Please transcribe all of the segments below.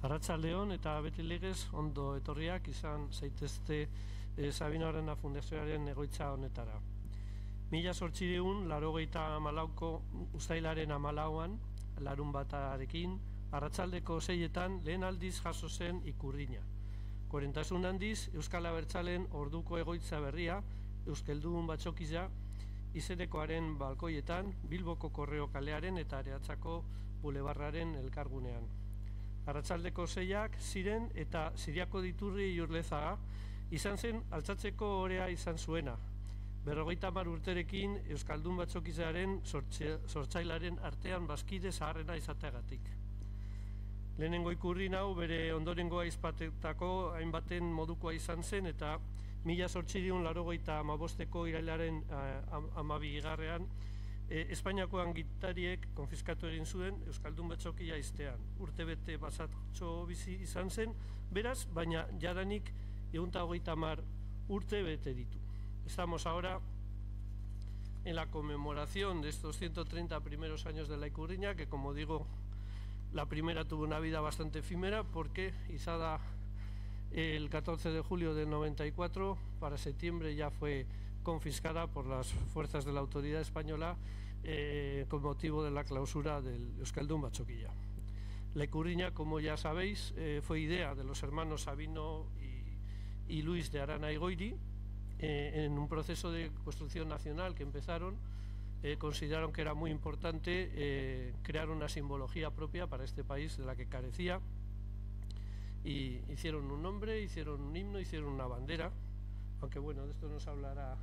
Arratsaldeon eta beti legez ondo etorriak izan zaitezte Sabino Arana Fundazioaren egoitza honetara. 1884ko uztailaren 14an, larunbatarekin, arratsaldeko 6etan lehen aldiz jaso zen ikurrina. 41 handiz, Euskal Abertzalen orduko egoitza berria, Euskeldun Batzokiza, izenekoaren balkoietan, Bilboko Korreo kalearen eta Areatzako bulebarraren elkargunean. Arratsaldeko 6ak ziren eta Siriako Diturri Iurlezaga izan zen altzatzeko orea izan zuena. 50 urterekin Euskaldun Batzokizaren sortzailaren artean bazkide zaharrena izateagatik. Lehenengo ikurrin hau bere ondorengoa izpatetako hainbaten modukoa izan zen eta 1885ko irailaren 12. Espainiako agintariek konfiskatu egin zuen Euskaldun Batzokia iztean. Urtebete basatxo bizi izan zen, beraz, baina jadanik 130 urte bete ditu. Estamos ahora en la conmemoración de estos 130 primeros años de la ikurriña, que como digo, la primera tuvo una vida bastante efímera porque izada el 14 de julio del 94, para septiembre ya fue confiscada por las fuerzas de la autoridad española con motivo de la clausura del Euskaldun Batzokia. La ikurriña, como ya sabéis, fue idea de los hermanos Sabino y Luis de Arana y Goiri. En un proceso de construcción nacional que empezaron, consideraron que era muy importante crear una simbología propia para este país de la que carecía, y hicieron un nombre, hicieron un himno, hicieron una bandera, aunque bueno, de esto nos hablará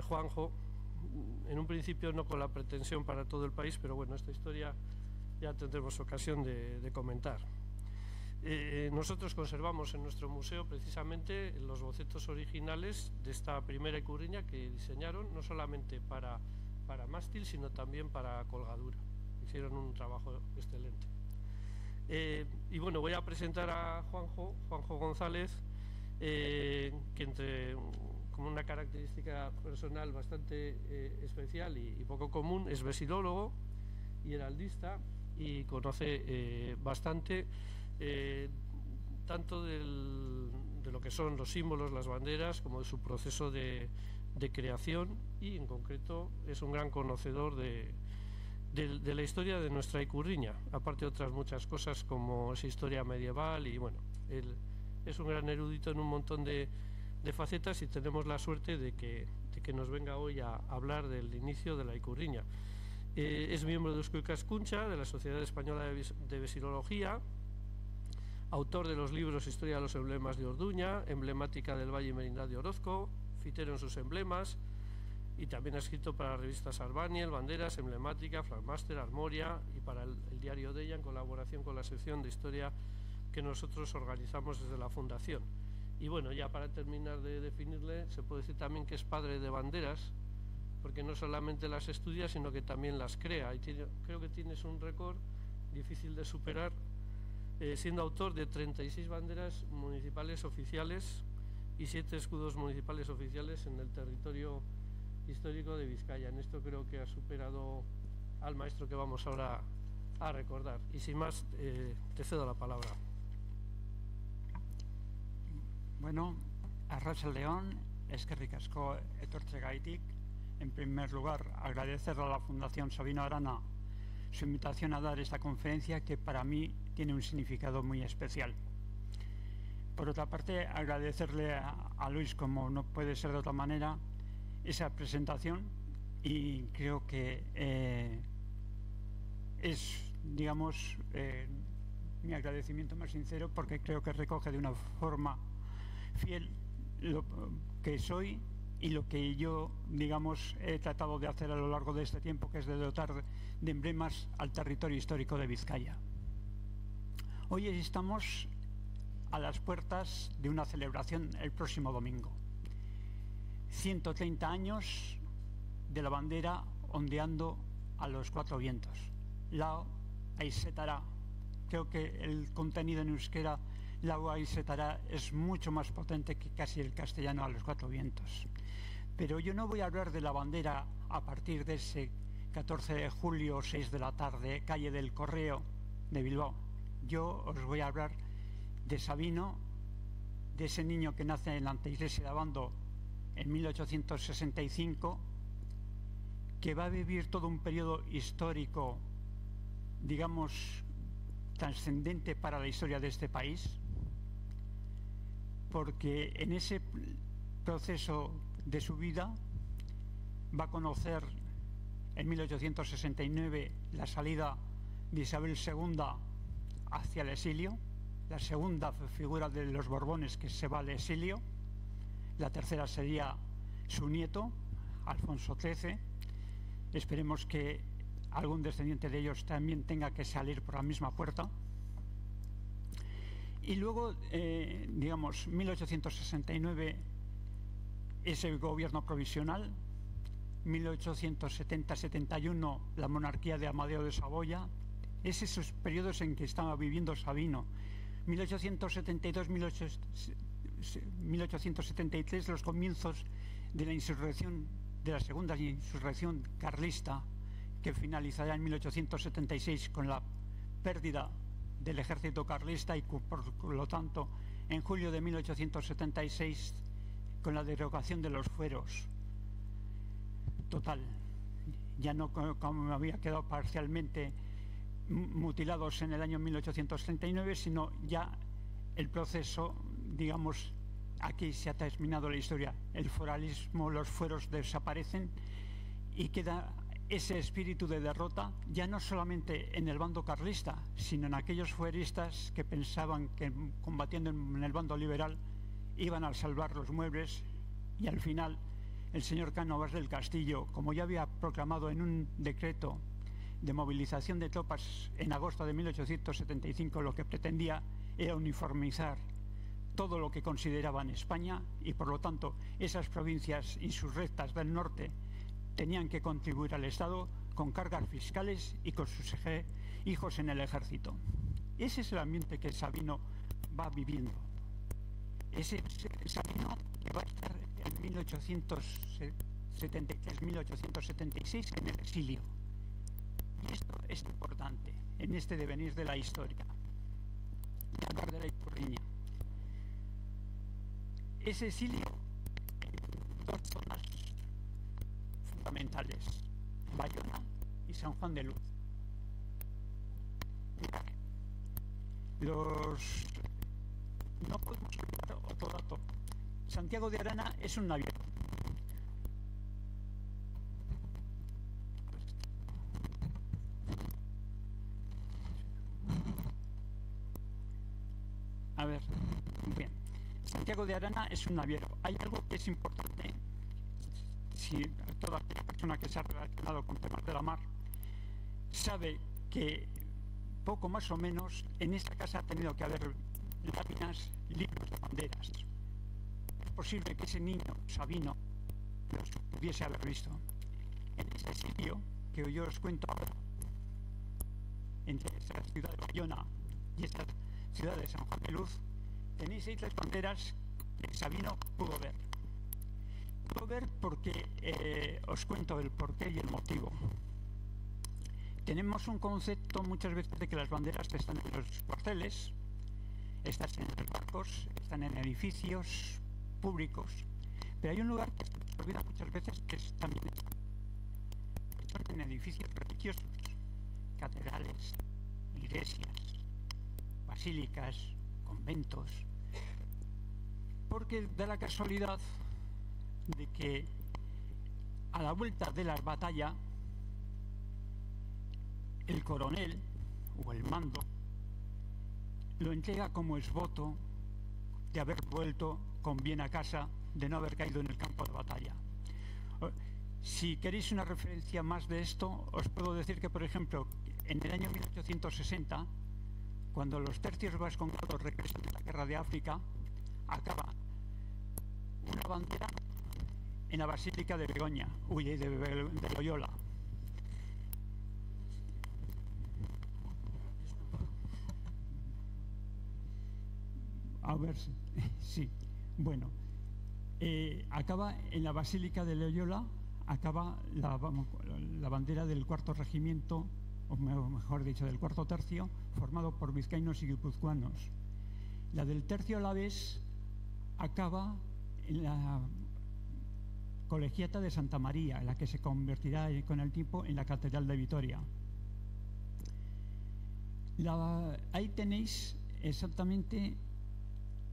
Juanjo, en un principio no con la pretensión para todo el país, pero bueno, esta historia ya tendremos ocasión de comentar. Nosotros conservamos en nuestro museo precisamente los bocetos originales de esta primera ikurriña que diseñaron, no solamente para mástil, sino también para colgadura. Hicieron un trabajo excelente. Y bueno, voy a presentar a Juanjo González, que como una característica personal bastante especial y poco común, es vesilólogo y heraldista, y conoce bastante tanto de lo que son los símbolos, las banderas, como de su proceso de creación, y en concreto es un gran conocedor de la historia de nuestra ikurriña, aparte de otras muchas cosas como esa historia medieval, y bueno, él es un gran erudito en un montón de facetas, y tenemos la suerte de que nos venga hoy a hablar del inicio de la ikurriña. Es miembro de Eusko Ikaskuntza, de la Sociedad Española de Vesilología, autor de los libros Historia de los emblemas de Orduña, Emblemática del Valle Merindad de Orozco, fitero en sus emblemas, y también ha escrito para las revistas Arbaniel, Banderas, Emblemática, Flagmaster, Armoria, y para el diario de ella, en colaboración con la sección de historia que nosotros organizamos desde la Fundación. Y bueno, ya para terminar de definirle, se puede decir también que es padre de banderas, porque no solamente las estudia, sino que también las crea, y creo que tienes un récord difícil de superar, siendo autor de 36 banderas municipales oficiales y 7 escudos municipales oficiales en el territorio histórico de Vizcaya. En esto creo que ha superado al maestro que vamos ahora a recordar. Y sin más, te cedo la palabra. Bueno, arratsaldeon, eskerrik asko etortzeagaitik. En primer lugar, agradecer a la Fundación Sabino Arana su invitación a dar esta conferencia, que para mí tiene un significado muy especial. Por otra parte, agradecerle a Luis, como no puede ser de otra manera, esa presentación, y creo que es, digamos, mi agradecimiento más sincero, porque creo que recoge de una forma fiel lo que soy y lo que yo, digamos, he tratado de hacer a lo largo de este tiempo, que es de dotar de emblemas al territorio histórico de Vizcaya. Hoy estamos a las puertas de una celebración el próximo domingo. 130 años de la bandera ondeando a los 4 vientos. Lao Aizetara. Creo que el contenido en euskera, Lao Aizetara, es mucho más potente que casi el castellano a los 4 vientos. Pero yo no voy a hablar de la bandera a partir de ese 14 de julio, 6 de la tarde, calle del Correo de Bilbao. yo os voy a hablar de Sabino, de ese niño que nace en la anteiglesia de Abando en 1865, que va a vivir todo un periodo histórico, digamos, trascendente para la historia de este país, porque en ese proceso de su vida va a conocer en 1869 la salida de Isabel II hacia el exilio, la segunda figura de los Borbones que se va al exilio, la tercera sería su nieto, Alfonso XIII. Esperemos que algún descendiente de ellos también tenga que salir por la misma puerta. Y luego, digamos, 1869 es el gobierno provisional, 1870-71 la monarquía de Amadeo de Saboya. Es esos periodos en que estaba viviendo Sabino. 1872-1873 los comienzos de la insurrección, de la segunda insurrección carlista, que finalizará en 1876 con la pérdida del ejército carlista y por lo tanto en julio de 1876 con la derogación de los fueros total, ya no como había quedado parcialmente mutilados en el año 1839, sino ya el proceso, digamos, aquí se ha terminado la historia, el foralismo, los fueros desaparecen y queda ese espíritu de derrota, ya no solamente en el bando carlista, sino en aquellos fueristas que pensaban que combatiendo en el bando liberal iban a salvar los muebles, y al final el señor Cánovas del Castillo, como ya había proclamado en un decreto de movilización de tropas en agosto de 1875, lo que pretendía era uniformizar todo lo que consideraban España, y por lo tanto esas provincias insurrectas del norte tenían que contribuir al Estado con cargas fiscales y con sus hijos en el ejército. Ese es el ambiente que Sabino va viviendo. Ese Sabino que va a estar en 1873-1876 en el exilio. Y esto es importante en este devenir de la historia. Y hablar de la Iturriña. Ese exilio en dos zonas fundamentales, Bayona y San Juan de Luz. No podemos olvidar otro dato. Santiago de Arana es un navío. A ver, bien. Santiago de Arana es un naviero. Hay algo que es importante. Si toda persona que se ha relacionado con temas de la mar sabe que poco más o menos en esta casa ha tenido que haber láminas, libros de banderas. Es posible que ese niño, Sabino, los pudiese haber visto. En ese sitio que yo os cuento ahora, entre esa ciudad de Bayona y esta ciudad de San Juan de Luz, tenéis ahí las banderas que Sabino pudo ver. Puedo ver porque os cuento el porqué y el motivo. Tenemos un concepto muchas veces de que las banderas están en los cuarteles, están en los barcos, están en edificios públicos, pero hay un lugar que se olvida muchas veces que también están en edificios religiosos, catedrales, iglesias, basílicas, conventos, porque da la casualidad de que a la vuelta de la batalla el coronel o el mando lo entrega como esvoto de haber vuelto con bien a casa, de no haber caído en el campo de batalla. Si queréis una referencia más de esto, os puedo decir que, por ejemplo, en el año 1860, cuando los tercios vascongados regresan de la guerra de África, acaba una bandera en la Basílica de Begoña, de Loyola. A ver, sí, bueno, acaba en la Basílica de Loyola, acaba la bandera del cuarto regimiento, o mejor dicho, del cuarto tercio, formado por vizcaínos y guipuzcoanos. La del Tercio Alavés acaba en la Colegiata de Santa María, la que se convertirá con el tiempo en la Catedral de Vitoria. Ahí tenéis exactamente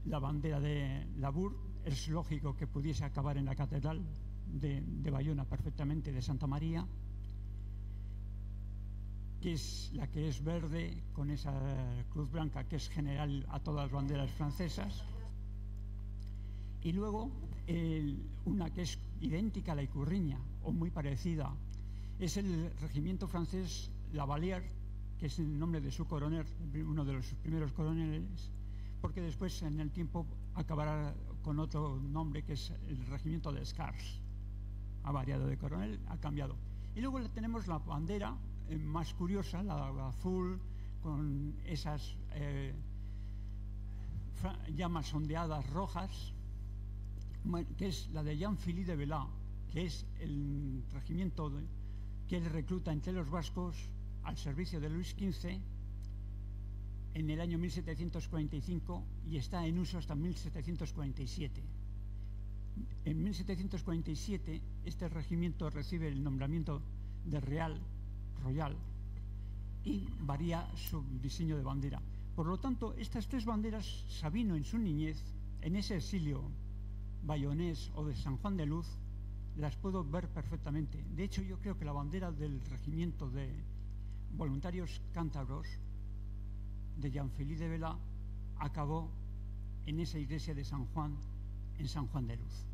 la bandera de Labur. Es lógico que pudiese acabar en la Catedral de Bayona perfectamente, de Santa María, que es la que es verde con esa cruz blanca que es general a todas las banderas francesas. Y luego una que es idéntica a la Icurriña o muy parecida es el regimiento francés Lavalier, que es el nombre de su coronel, uno de los primeros coroneles, porque después en el tiempo acabará con otro nombre que es el regimiento de Scars. Ha variado de coronel, ha cambiado. Y luego tenemos la bandera más curiosa, la azul, con esas llamas ondeadas rojas, que es la de Jean-Philippe de Velà, que es el regimiento que él recluta entre los vascos al servicio de Luis XV en el año 1745 y está en uso hasta 1747. En 1747 este regimiento recibe el nombramiento de Royal y varía su diseño de bandera. Por lo tanto, estas tres banderas Sabino en su niñez, en ese exilio bayonés o de San Juan de Luz, las puedo ver perfectamente. De hecho, yo creo que la bandera del regimiento de voluntarios cántabros de Jean-Philippe de Velà acabó en esa iglesia de San Juan, en San Juan de Luz.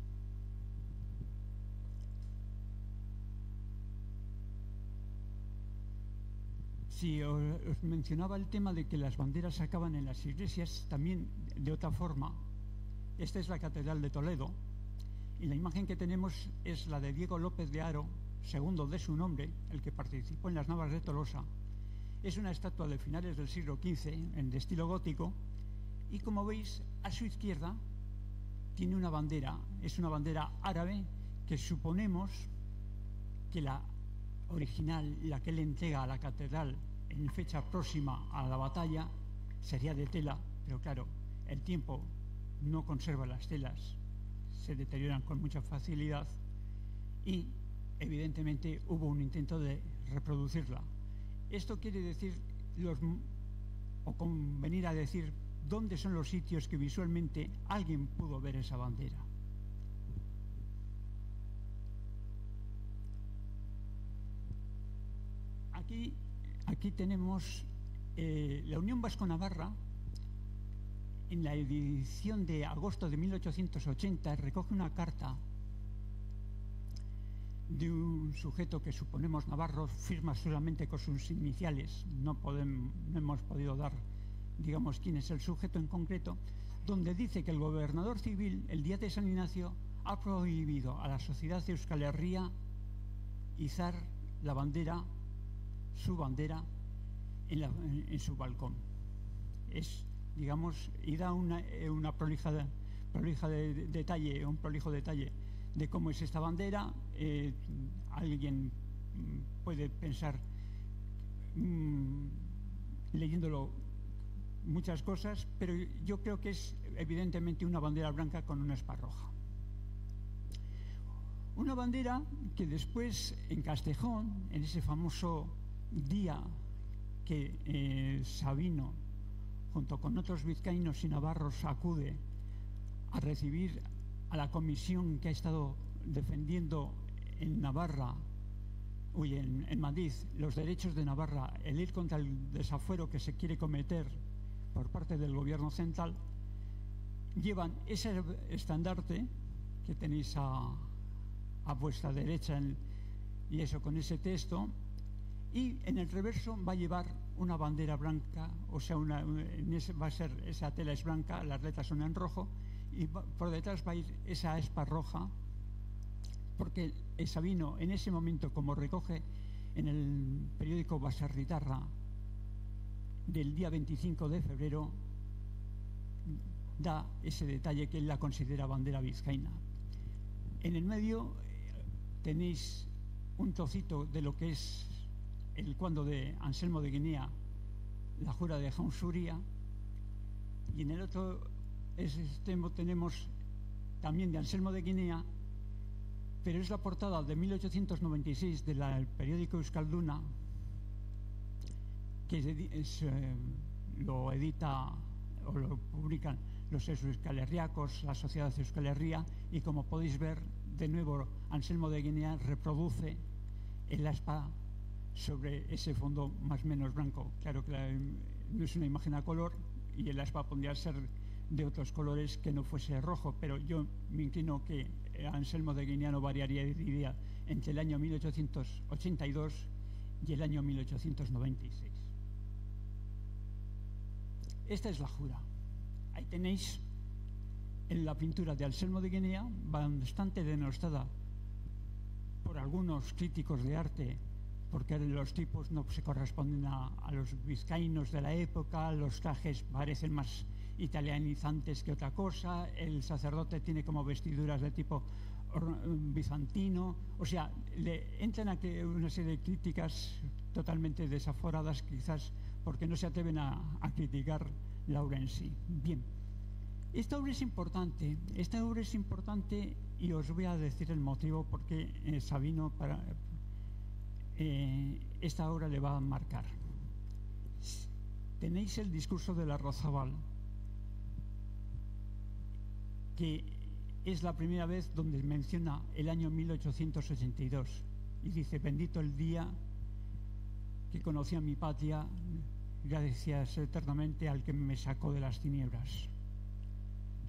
Si os mencionaba el tema de que las banderas acaban en las iglesias, también de otra forma. Esta es la Catedral de Toledo y la imagen que tenemos es la de Diego López de Haro, segundo de su nombre, el que participó en las Navas de Tolosa. Es una estatua de finales del siglo XV, de estilo gótico, y como veis, a su izquierda tiene una bandera, es una bandera árabe que suponemos que la original, la que él entrega a la catedral en fecha próxima a la batalla, sería de tela, pero claro, el tiempo no conserva las telas, se deterioran con mucha facilidad y evidentemente hubo un intento de reproducirla. Esto quiere decir, o convenir a decir, dónde son los sitios que visualmente alguien pudo ver esa bandera. Aquí tenemos la Unión Vasco-Navarra. En la edición de agosto de 1880 recoge una carta de un sujeto que suponemos navarro, firma solamente con sus iniciales, no hemos podido dar, digamos, quién es el sujeto en concreto, donde dice que el gobernador civil, el día de San Ignacio, ha prohibido a la sociedad de Euskal Herria izar la bandera, su bandera, en su balcón. Es, digamos, y da una prolijo detalle de cómo es esta bandera. Alguien puede pensar, leyéndolo, muchas cosas, pero yo creo que es evidentemente una bandera blanca con una espa roja. Una bandera que después en Castejón, en ese famoso día que Sabino, junto con otros vizcaínos y navarros, acude a recibir a la comisión que ha estado defendiendo en Navarra, en Madrid, los derechos de Navarra, el ir contra el desafuero que se quiere cometer por parte del gobierno central, llevan ese estandarte que tenéis a vuestra derecha y eso con ese texto, y en el reverso va a llevar una bandera blanca, o sea, va a ser, esa tela es blanca, las letras son en rojo, y por detrás va a ir esa espa roja, porque Sabino en ese momento, como recoge en el periódico Baserritarra del día 25 de febrero, da ese detalle que él la considera bandera vizcaína. En el medio tenéis un trocito de lo que es el cuando de Anselmo de Guinea la jura de Jaun Suria, y en el otro extremo tenemos también de Anselmo de Guinea, pero es la portada de 1896 del periódico Euskalduna, que lo edita o lo publican los euskalherriacos, la Sociedad Euskal Herria, y como podéis ver, de nuevo Anselmo de Guinea reproduce el aspa sobre ese fondo más o menos blanco. Claro que no es una imagen a color y el aspa podría ser de otros colores que no fuese rojo, pero yo me inclino que Anselmo de Guinea no variaría de idea entre el año 1882 y el año 1896. Esta es la jura. Ahí tenéis en la pintura de Anselmo de Guinea, bastante denostada por algunos críticos de arte, porque los tipos no se corresponden a los vizcaínos de la época, los trajes parecen más italianizantes que otra cosa, el sacerdote tiene como vestiduras de tipo bizantino, o sea, le entran aquí una serie de críticas totalmente desaforadas, quizás porque no se atreven a criticar la obra en sí. Bien, esta obra es importante y os voy a decir el motivo por qué Sabino esta obra le va a marcar. Tenéis el discurso de Larrazábal, que es la primera vez donde menciona el año 1882 y dice: bendito el día que conocí a mi patria, gracias eternamente al que me sacó de las tinieblas.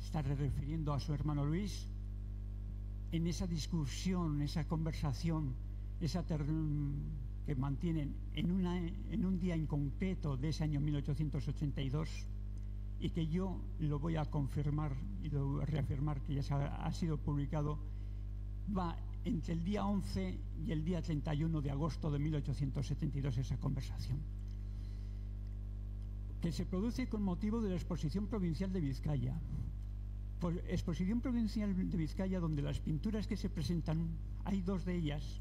Está refiriendo a su hermano Luis en esa discusión, esa conversación, que mantienen en un día en concreto de ese año 1882, y que yo lo voy a confirmar y lo voy a reafirmar, que ya ha sido publicado. Va entre el día 11 y el día 31 de agosto de 1872 esa conversación, que se produce con motivo de la Exposición Provincial de Vizcaya. Exposición Provincial de Vizcaya, donde las pinturas que se presentan, hay dos de ellas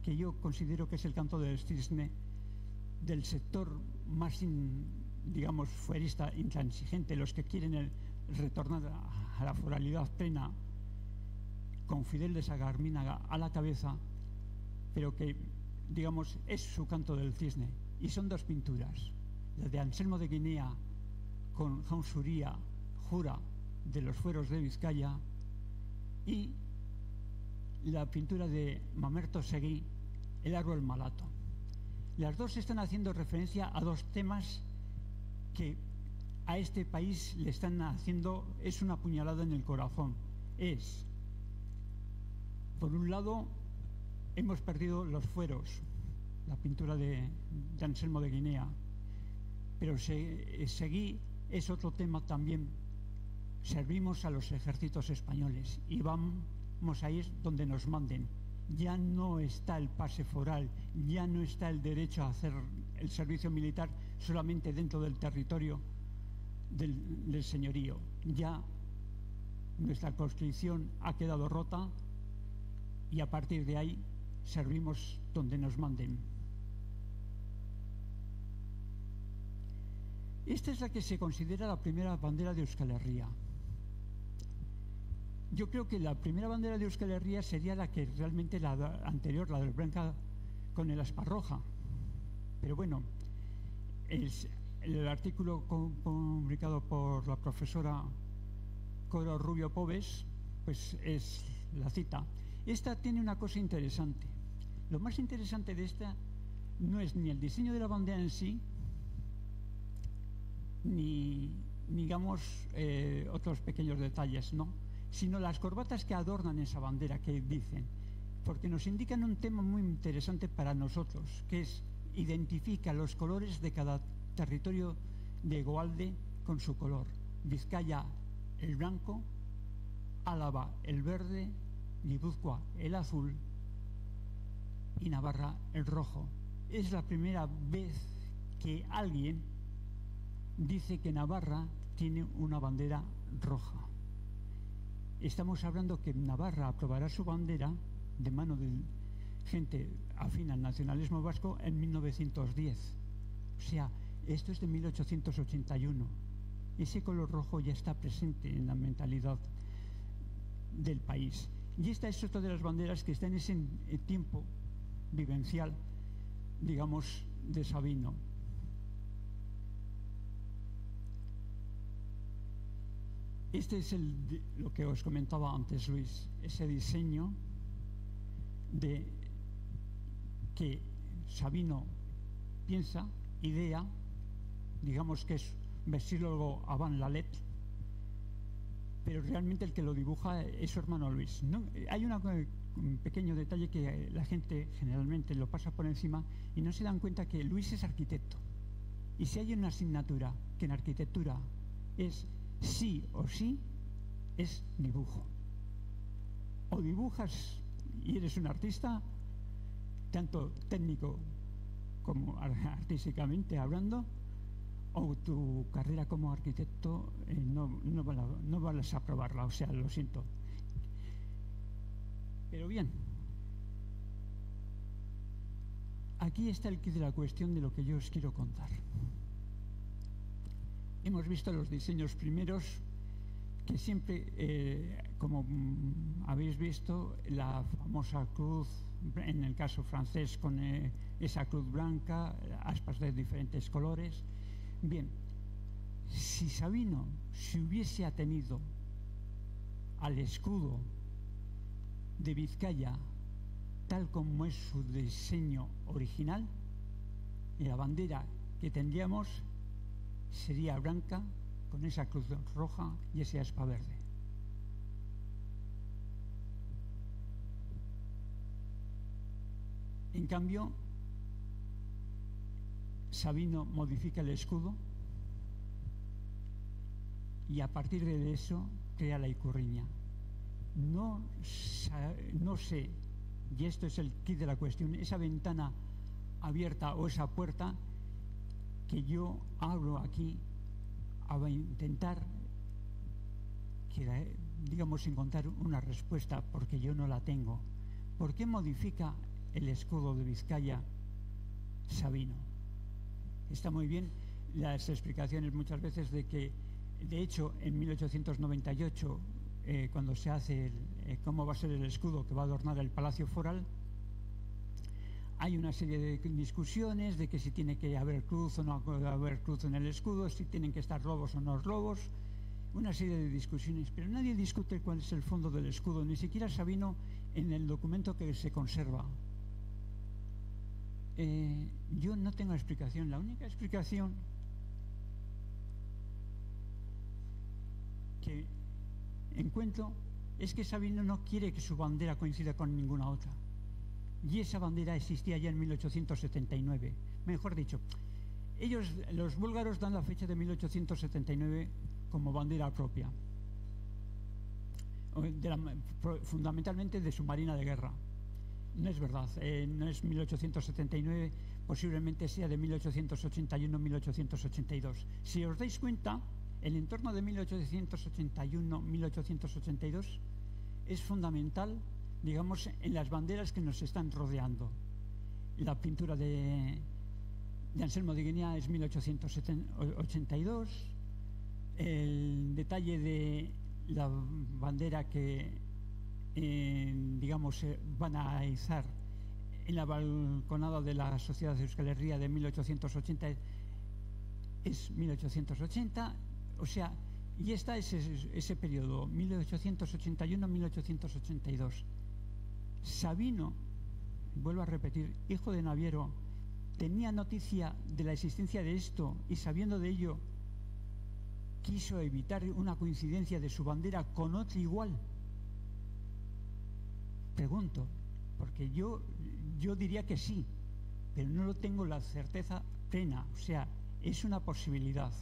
que yo considero que es el canto del cisne del sector más, digamos, fuerista, intransigente, los que quieren retornar a la foralidad plena, con Fidel de Sagarminaga a la cabeza, pero que, digamos, es su canto del cisne. Y son dos pinturas, la de Anselmo de Guinea con Jaun Suria, jura de los fueros de Vizcaya, y la pintura de Mamerto Seguí, El árbol malato. Las dos están haciendo referencia a dos temas que a este país le están haciendo, es una puñalada en el corazón. Es, por un lado, hemos perdido los fueros, la pintura de Anselmo de Guinea, pero Seguí es otro tema también. Servimos a los ejércitos españoles y vamos a ir donde nos manden. Ya no está el pase foral, ya no está el derecho a hacer el servicio militar solamente dentro del territorio del señorío. Ya nuestra conscripción ha quedado rota y a partir de ahí servimos donde nos manden. Esta es la que se considera la primera bandera de Euskal Herria. Yo creo que la primera bandera de Euskal Herria sería la que realmente la anterior, la del blanca con el aspa roja. Pero bueno, el artículo publicado por la profesora Coro Rubio Pobes, pues es la cita. Esta tiene una cosa interesante. Lo más interesante de esta no es ni el diseño de la bandera en sí, ni digamos otros pequeños detalles, no, sino las corbatas que adornan esa bandera, que dicen, porque nos indican un tema muy interesante para nosotros, que es identifica los colores de cada territorio de Hegoalde con su color. Vizcaya el blanco, Álava el verde, Guipúzcoa el azul y Navarra el rojo. Es la primera vez que alguien dice que Navarra tiene una bandera roja. Estamos hablando que Navarra aprobará su bandera de mano de gente afín al nacionalismo vasco en 1910. O sea, esto es de 1881. Ese color rojo ya está presente en la mentalidad del país. Y esta es otra de las banderas que está en ese tiempo vivencial, digamos, de Sabino. Este es lo que os comentaba antes, Luis, ese diseño de que Sabino piensa, idea, digamos que es vestílogo Avant Lalet, pero realmente el que lo dibuja es su hermano Luis. No, hay un pequeño detalle que la gente generalmente lo pasa por encima y no se dan cuenta que Luis es arquitecto. Y si hay una asignatura que en arquitectura es sí o sí, es dibujo. O dibujas y eres un artista, tanto técnico como artísticamente hablando, o tu carrera como arquitecto no vas a aprobarla, o sea, lo siento. Pero bien, aquí está el quid de la cuestión de lo que yo os quiero contar. Hemos visto los diseños primeros que siempre, como habéis visto, la famosa cruz, en el caso francés con esa cruz blanca, aspas de diferentes colores. Bien, si Sabino se hubiese atenido al escudo de Vizcaya tal como es su diseño original, la bandera que tendríamos sería blanca con esa cruz roja y esa aspa verde. En cambio, Sabino modifica el escudo y a partir de eso crea la ikurriña. No sé, y esto es el quid de la cuestión, esa ventana abierta o esa puerta que yo abro aquí a intentar, digamos, encontrar una respuesta, porque yo no la tengo. ¿Por qué modifica el escudo de Vizcaya Sabino? Está muy bien las explicaciones muchas veces de que, de hecho, en 1898, cuando se hace cómo va a ser el escudo que va a adornar el Palacio Foral, hay una serie de discusiones de que si tiene que haber cruz o no haber cruz en el escudo, si tienen que estar lobos o no lobos, una serie de discusiones, pero nadie discute cuál es el fondo del escudo, ni siquiera Sabino en el documento que se conserva. Yo no tengo explicación. La única explicación que encuentro es que Sabino no quiere que su bandera coincida con ninguna otra. Y esa bandera existía ya en 1879. Mejor dicho, ellos, los búlgaros, dan la fecha de 1879 como bandera propia, fundamentalmente de su marina de guerra. No es verdad, no es 1879, posiblemente sea de 1881-1882. Si os dais cuenta, el entorno de 1881-1882 es fundamental, digamos, en las banderas que nos están rodeando. La pintura de Anselmo de Guinea es 1882, el detalle de la bandera que digamos van a izar en la balconada de la Sociedad de Euskal Herria de 1880 es 1880, o sea, y está ese periodo 1881-1882. Sabino, vuelvo a repetir, hijo de Naviero, tenía noticia de la existencia de esto y sabiendo de ello quiso evitar una coincidencia de su bandera con otra igual. Pregunto, porque yo diría que sí, pero no lo tengo la certeza plena, o sea, es una posibilidad.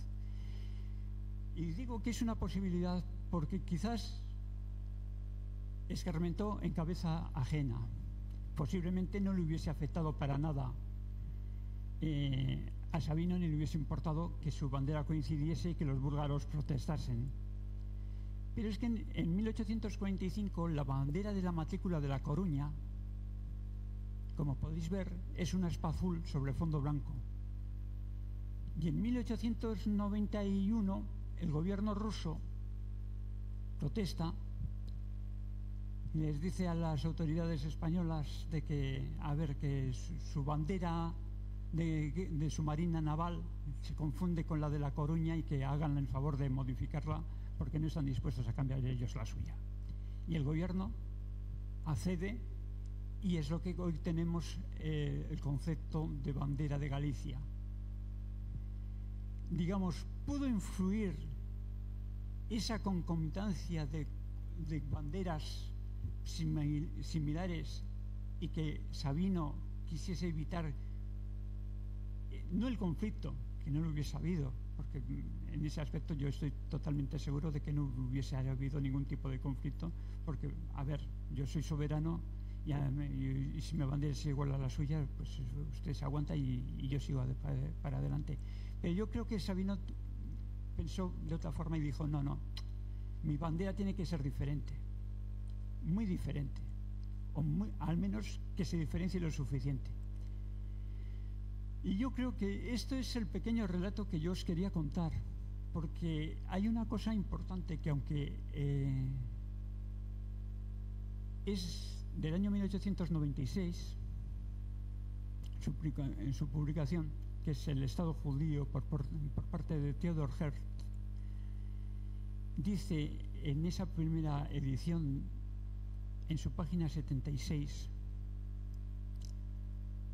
Y digo que es una posibilidad porque quizás escarmentó en cabeza ajena. Posiblemente no le hubiese afectado para nada a Sabino, ni le hubiese importado que su bandera coincidiese y que los búlgaros protestasen. Pero es que en 1845 la bandera de la matrícula de La Coruña, como podéis ver, es una aspa azul sobre fondo blanco. Y en 1891 el gobierno ruso protesta y les dice a las autoridades españolas de que, a ver, que su bandera de su marina naval se confunde con la de La Coruña y que hagan el favor de modificarla porque no están dispuestos a cambiar ellos la suya. Y el gobierno accede y es lo que hoy tenemos el concepto de bandera de Galicia. Digamos, pudo influir esa concomitancia de banderas similares y que Sabino quisiese evitar no el conflicto, que no lo hubiese habido, porque en ese aspecto yo estoy totalmente seguro de que no hubiese habido ningún tipo de conflicto, porque, a ver, yo soy soberano y si mi bandera es igual a la suya, pues usted se aguanta y yo sigo para adelante. Pero yo creo que Sabino pensó de otra forma y dijo, no, mi bandera tiene que ser diferente, muy diferente, o al menos que se diferencie lo suficiente. Y yo creo que esto es el pequeño relato que yo os quería contar, porque hay una cosa importante que aunque es del año 1896, en su publicación, que es El Estado Judío por parte de Theodor Herzl, dice en esa primera edición, en su página 76,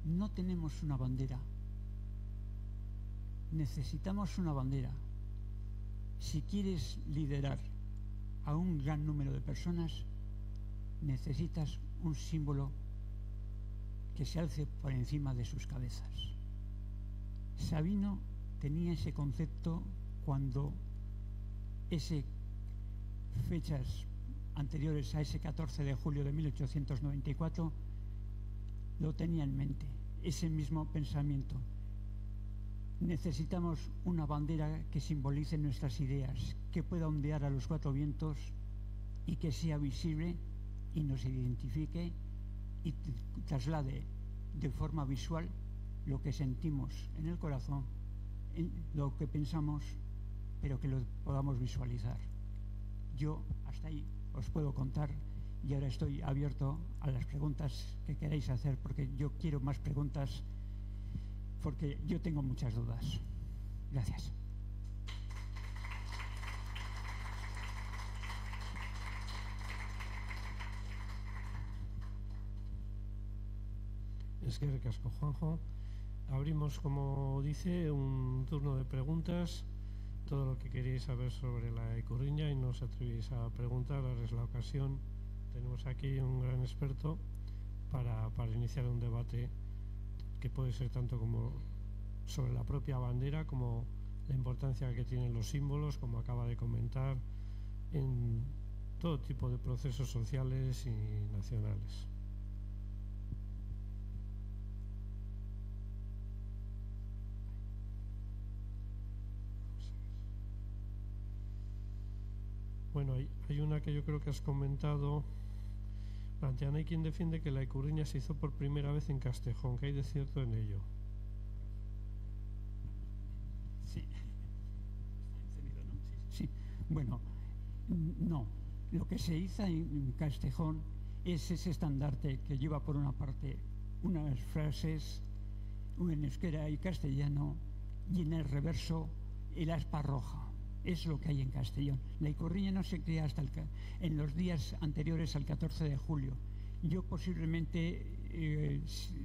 no tenemos una bandera, necesitamos una bandera. Si quieres liderar a un gran número de personas, necesitas un símbolo que se alce por encima de sus cabezas. Sabino tenía ese concepto cuando fechas anteriores a ese 14 de julio de 1894 lo tenía en mente, ese mismo pensamiento. Necesitamos una bandera que simbolice nuestras ideas, que pueda ondear a los cuatro vientos y que sea visible y nos identifique y traslade de forma visual lo que sentimos en el corazón, lo que pensamos, pero que lo podamos visualizar. Yo hasta ahí os puedo contar y ahora estoy abierto a las preguntas que queráis hacer, porque yo quiero más preguntas, porque yo tengo muchas dudas. Gracias. Es que recasco, Juanjo. Abrimos, como dice, un turno de preguntas. Todo lo que queréis saber sobre la Ikurriña y no os atrevéis a preguntar, ahora es la ocasión. Tenemos aquí un gran experto para iniciar un debate que puede ser tanto como sobre la propia bandera, como la importancia que tienen los símbolos, como acaba de comentar, en todo tipo de procesos sociales y nacionales. Bueno, hay una que yo creo que has comentado. Plantean, hay quien defiende que la Ikurriña se hizo por primera vez en Castejón. ¿Qué hay de cierto en ello? Sí. Sí. Bueno, no. Lo que se hizo en Castejón es ese estandarte que lleva por una parte unas frases en euskera y castellano y en el reverso el aspa roja. Es lo que hay en Castellón. La Ikurriña no se crea hasta en los días anteriores al 14 de julio. Yo posiblemente,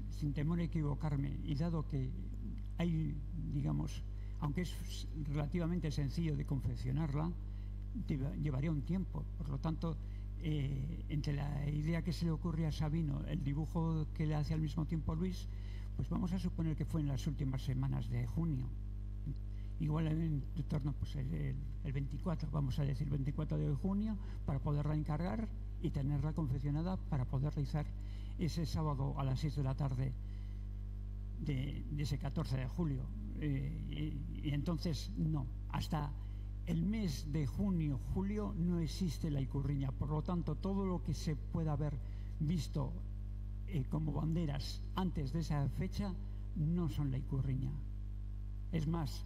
sin temor a equivocarme, y dado que hay, digamos, aunque es relativamente sencillo de confeccionarla, llevaría un tiempo. Por lo tanto, entre la idea que se le ocurre a Sabino, el dibujo que le hace al mismo tiempo Luis, pues vamos a suponer que fue en las últimas semanas de junio. Igual en torno pues el 24, vamos a decir 24 de junio, para poderla encargar y tenerla confeccionada para poder realizar ese sábado a las 6 de la tarde de ese 14 de julio. Y entonces no, hasta el mes de junio, julio no existe la Ikurriña. Por lo tanto, todo lo que se pueda haber visto como banderas antes de esa fecha no son la Ikurriña. Es más,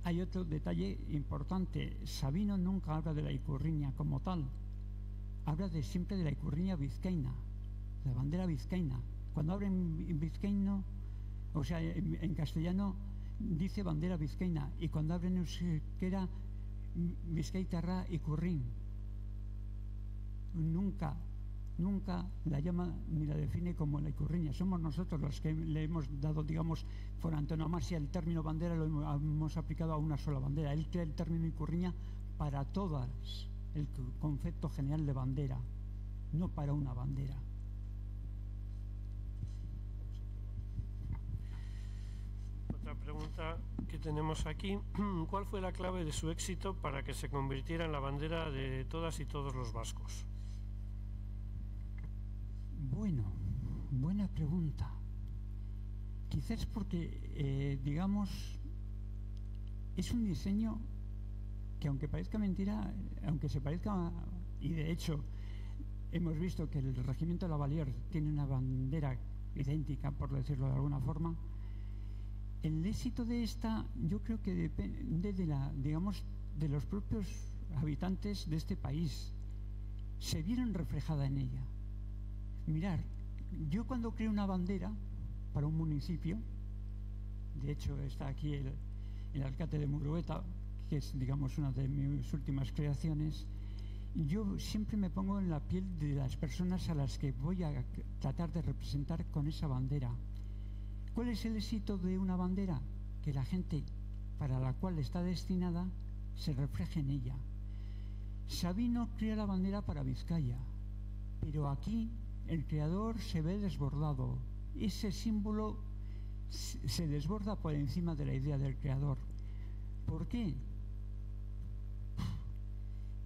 hay otro detalle importante. Sabino nunca habla de la Ikurriña como tal. Habla siempre de la Ikurriña vizcaína, la bandera vizcaína. Cuando habla en vizcaíno, o sea, en castellano, dice bandera vizcaína. Y cuando habla en euskera, Bizkaitarra Ikurrin. Nunca la llama ni la define como la Ikurriña. Somos nosotros los que le hemos dado, digamos, por antonomasia el término bandera, lo hemos aplicado a una sola bandera. Él crea el término Ikurriña para todas, el concepto general de bandera, no para una bandera. Otra pregunta que tenemos aquí: ¿cuál fue la clave de su éxito para que se convirtiera en la bandera de todas y todos los vascos? Bueno, buena pregunta. Quizás porque, digamos, es un diseño que, aunque parezca mentira, aunque se parezca, y de hecho hemos visto que el regimiento de Lavalier tiene una bandera idéntica, por decirlo de alguna forma, el éxito de esta yo creo que depende de los propios habitantes de este país. Se vieron reflejada en ella. Mirar, yo cuando creo una bandera para un municipio, de hecho está aquí el alcalde de Murueta, que es, digamos, una de mis últimas creaciones, yo siempre me pongo en la piel de las personas a las que voy a tratar de representar con esa bandera. ¿Cuál es el éxito de una bandera? Que la gente para la cual está destinada se refleje en ella. Sabino crea la bandera para Vizcaya, pero aquí el creador se ve desbordado. Ese símbolo se desborda por encima de la idea del creador. ¿Por qué?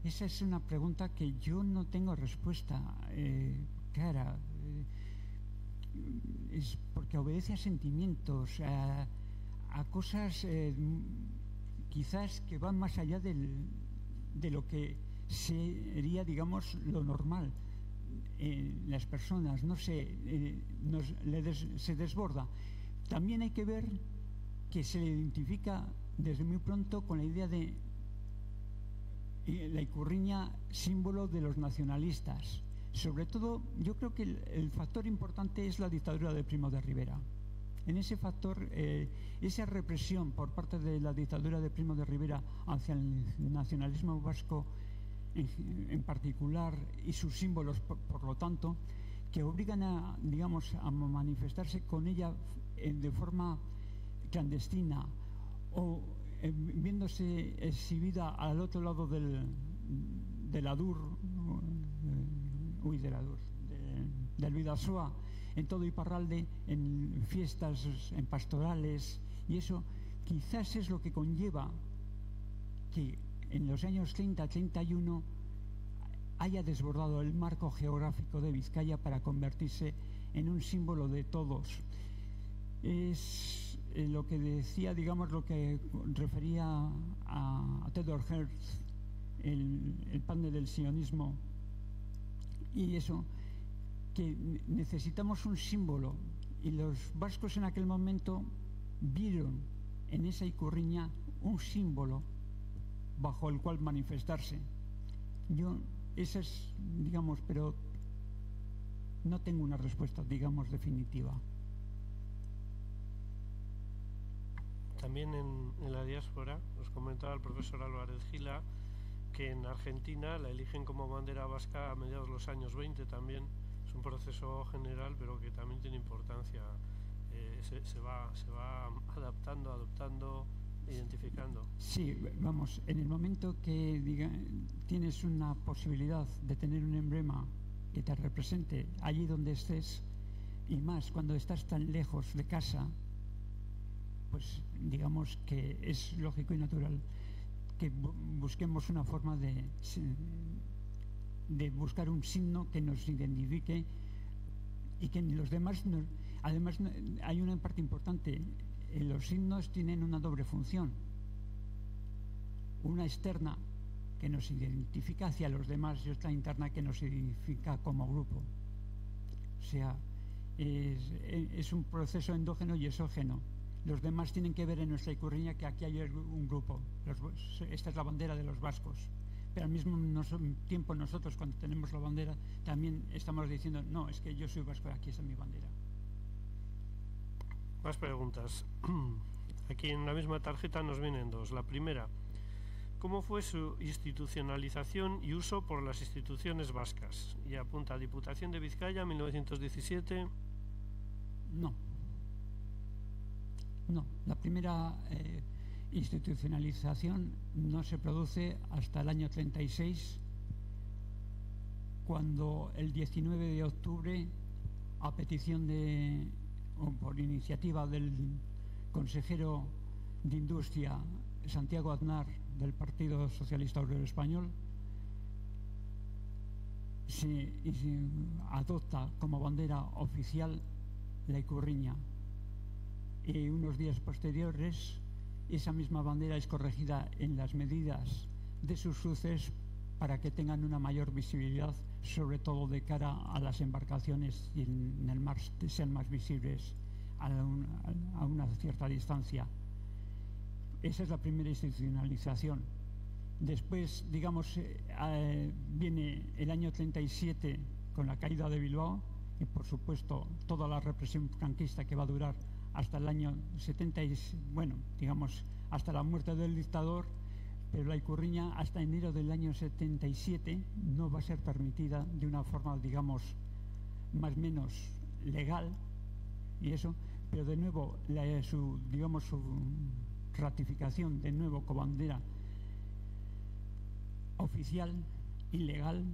Esa es una pregunta que yo no tengo respuesta clara. Es porque obedece a sentimientos, a cosas quizás que van más allá de lo que sería, digamos, lo normal. Las personas, no sé, se desborda. También hay que ver que se le identifica desde muy pronto con la idea de la Ikurriña, símbolo de los nacionalistas. Sobre todo, yo creo que el factor importante es la dictadura de Primo de Rivera. En ese factor, esa represión por parte de la dictadura de Primo de Rivera hacia el nacionalismo vasco en particular, y sus símbolos, por lo tanto, que obligan a, digamos, a manifestarse con ella de forma clandestina o viéndose exhibida al otro lado del Adur, del Bidasoa, en todo Iparralde, en fiestas, en pastorales, y eso quizás es lo que conlleva que en los años 30-31 haya desbordado el marco geográfico de Vizcaya para convertirse en un símbolo de todos. Es lo que decía, digamos, lo que refería a Theodor Herzl, el padre del sionismo, y eso, que necesitamos un símbolo, y los vascos en aquel momento vieron en esa Ikurriña un símbolo bajo el cual manifestarse. Esa es, digamos, pero no tengo una respuesta, digamos, definitiva. También en la diáspora, nos comentaba el profesor Álvarez Gila, que en Argentina la eligen como bandera vasca a mediados de los años 20 también. Es un proceso general, pero que también tiene importancia. Se va adoptando, identificando. Sí, vamos, en el momento que tienes una posibilidad de tener un emblema que te represente allí donde estés, y más cuando estás tan lejos de casa, pues digamos que es lógico y natural que busquemos una forma de buscar un signo que nos identifique y que los demás además hay una parte importante. Los signos tienen una doble función: una externa que nos identifica hacia los demás y otra interna que nos identifica como grupo. O sea, es un proceso endógeno y exógeno. Los demás tienen que ver en nuestra Ikurriña que aquí hay un grupo. Esta es la bandera de los vascos. Pero al mismo tiempo nosotros, cuando tenemos la bandera, también estamos diciendo, no, es que yo soy vasco, aquí está mi bandera. Más preguntas. Aquí en la misma tarjeta nos vienen dos. La primera, ¿cómo fue su institucionalización y uso por las instituciones vascas? Y apunta Diputación de Vizcaya, 1917. No, la primera institucionalización no se produce hasta el año 36, cuando el 19 de octubre, a petición o por iniciativa del consejero de Industria Santiago Aznar del Partido Socialista Obrero Español, se adopta como bandera oficial la Ikurriña, y unos días posteriores esa misma bandera es corregida en las medidas de sus luces para que tengan una mayor visibilidad, sobre todo de cara a las embarcaciones y en el mar sean más visibles a una cierta distancia. Esa es la primera institucionalización. Después, digamos, viene el año 37 con la caída de Bilbao y, por supuesto, toda la represión franquista que va a durar hasta el año 70, bueno, digamos, hasta la muerte del dictador, pero la Ikurriña hasta enero del año 77 no va a ser permitida de una forma, digamos, más o menos legal, y eso, pero de nuevo, su ratificación de nuevo como bandera oficial y legal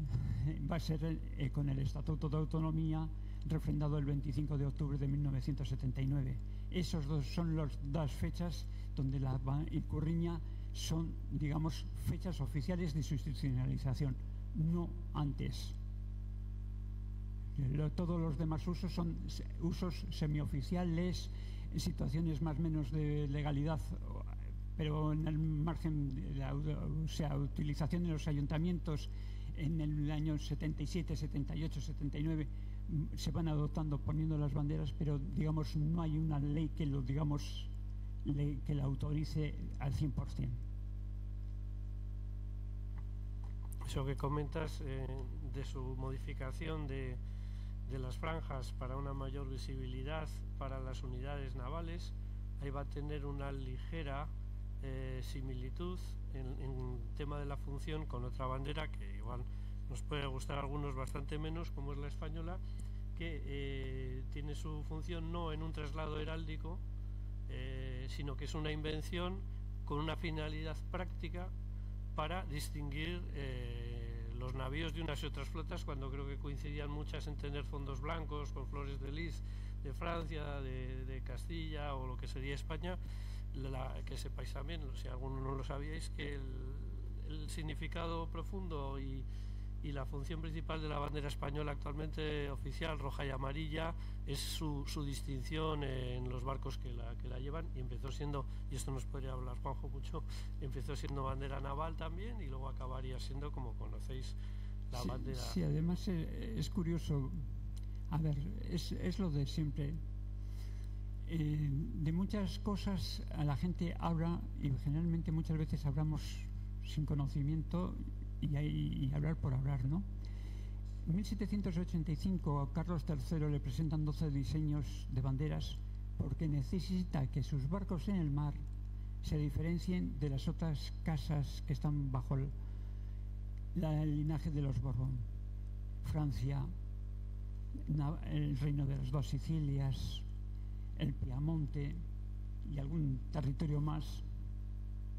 va a ser con el Estatuto de Autonomía refrendado el 25 de octubre de 1979. Esos son las dos fechas donde la Ikurriña son, digamos, fechas oficiales de su institucionalización, no antes. Todos los demás usos son usos semioficiales, situaciones más o menos de legalidad, pero en el margen de la utilización de los ayuntamientos en el año 77, 78, 79 se van adoptando poniendo las banderas, pero digamos no hay una ley que lo digamos que la autorice al 100%. Eso que comentas de su modificación de las franjas para una mayor visibilidad para las unidades navales, ahí va a tener una ligera similitud en tema de la función con otra bandera que igual nos puede gustar a algunos bastante menos, como es la española, que tiene su función no en un traslado heráldico, sino que es una invención con una finalidad práctica para distinguir los navíos de unas y otras flotas, cuando creo que coincidían muchas en tener fondos blancos con flores de lis de Francia, de Castilla o lo que sería España. Que sepáis también, si alguno no lo sabíais, que el significado profundo y la función principal de la bandera española actualmente oficial, roja y amarilla, es su distinción en los barcos que la llevan, y empezó siendo, y esto nos podría hablar Juanjo mucho, empezó siendo bandera naval también y luego acabaría siendo, como conocéis, la bandera. Sí, además es curioso, a ver, es lo de siempre. De muchas cosas a la gente habla y generalmente muchas veces hablamos sin conocimiento y hablar por hablar, ¿no? En 1785 a Carlos III le presentan 12 diseños de banderas porque necesita que sus barcos en el mar se diferencien de las otras casas que están bajo el linaje de los Borbón. Francia, el reino de las dos Sicilias, el Piamonte y algún territorio más,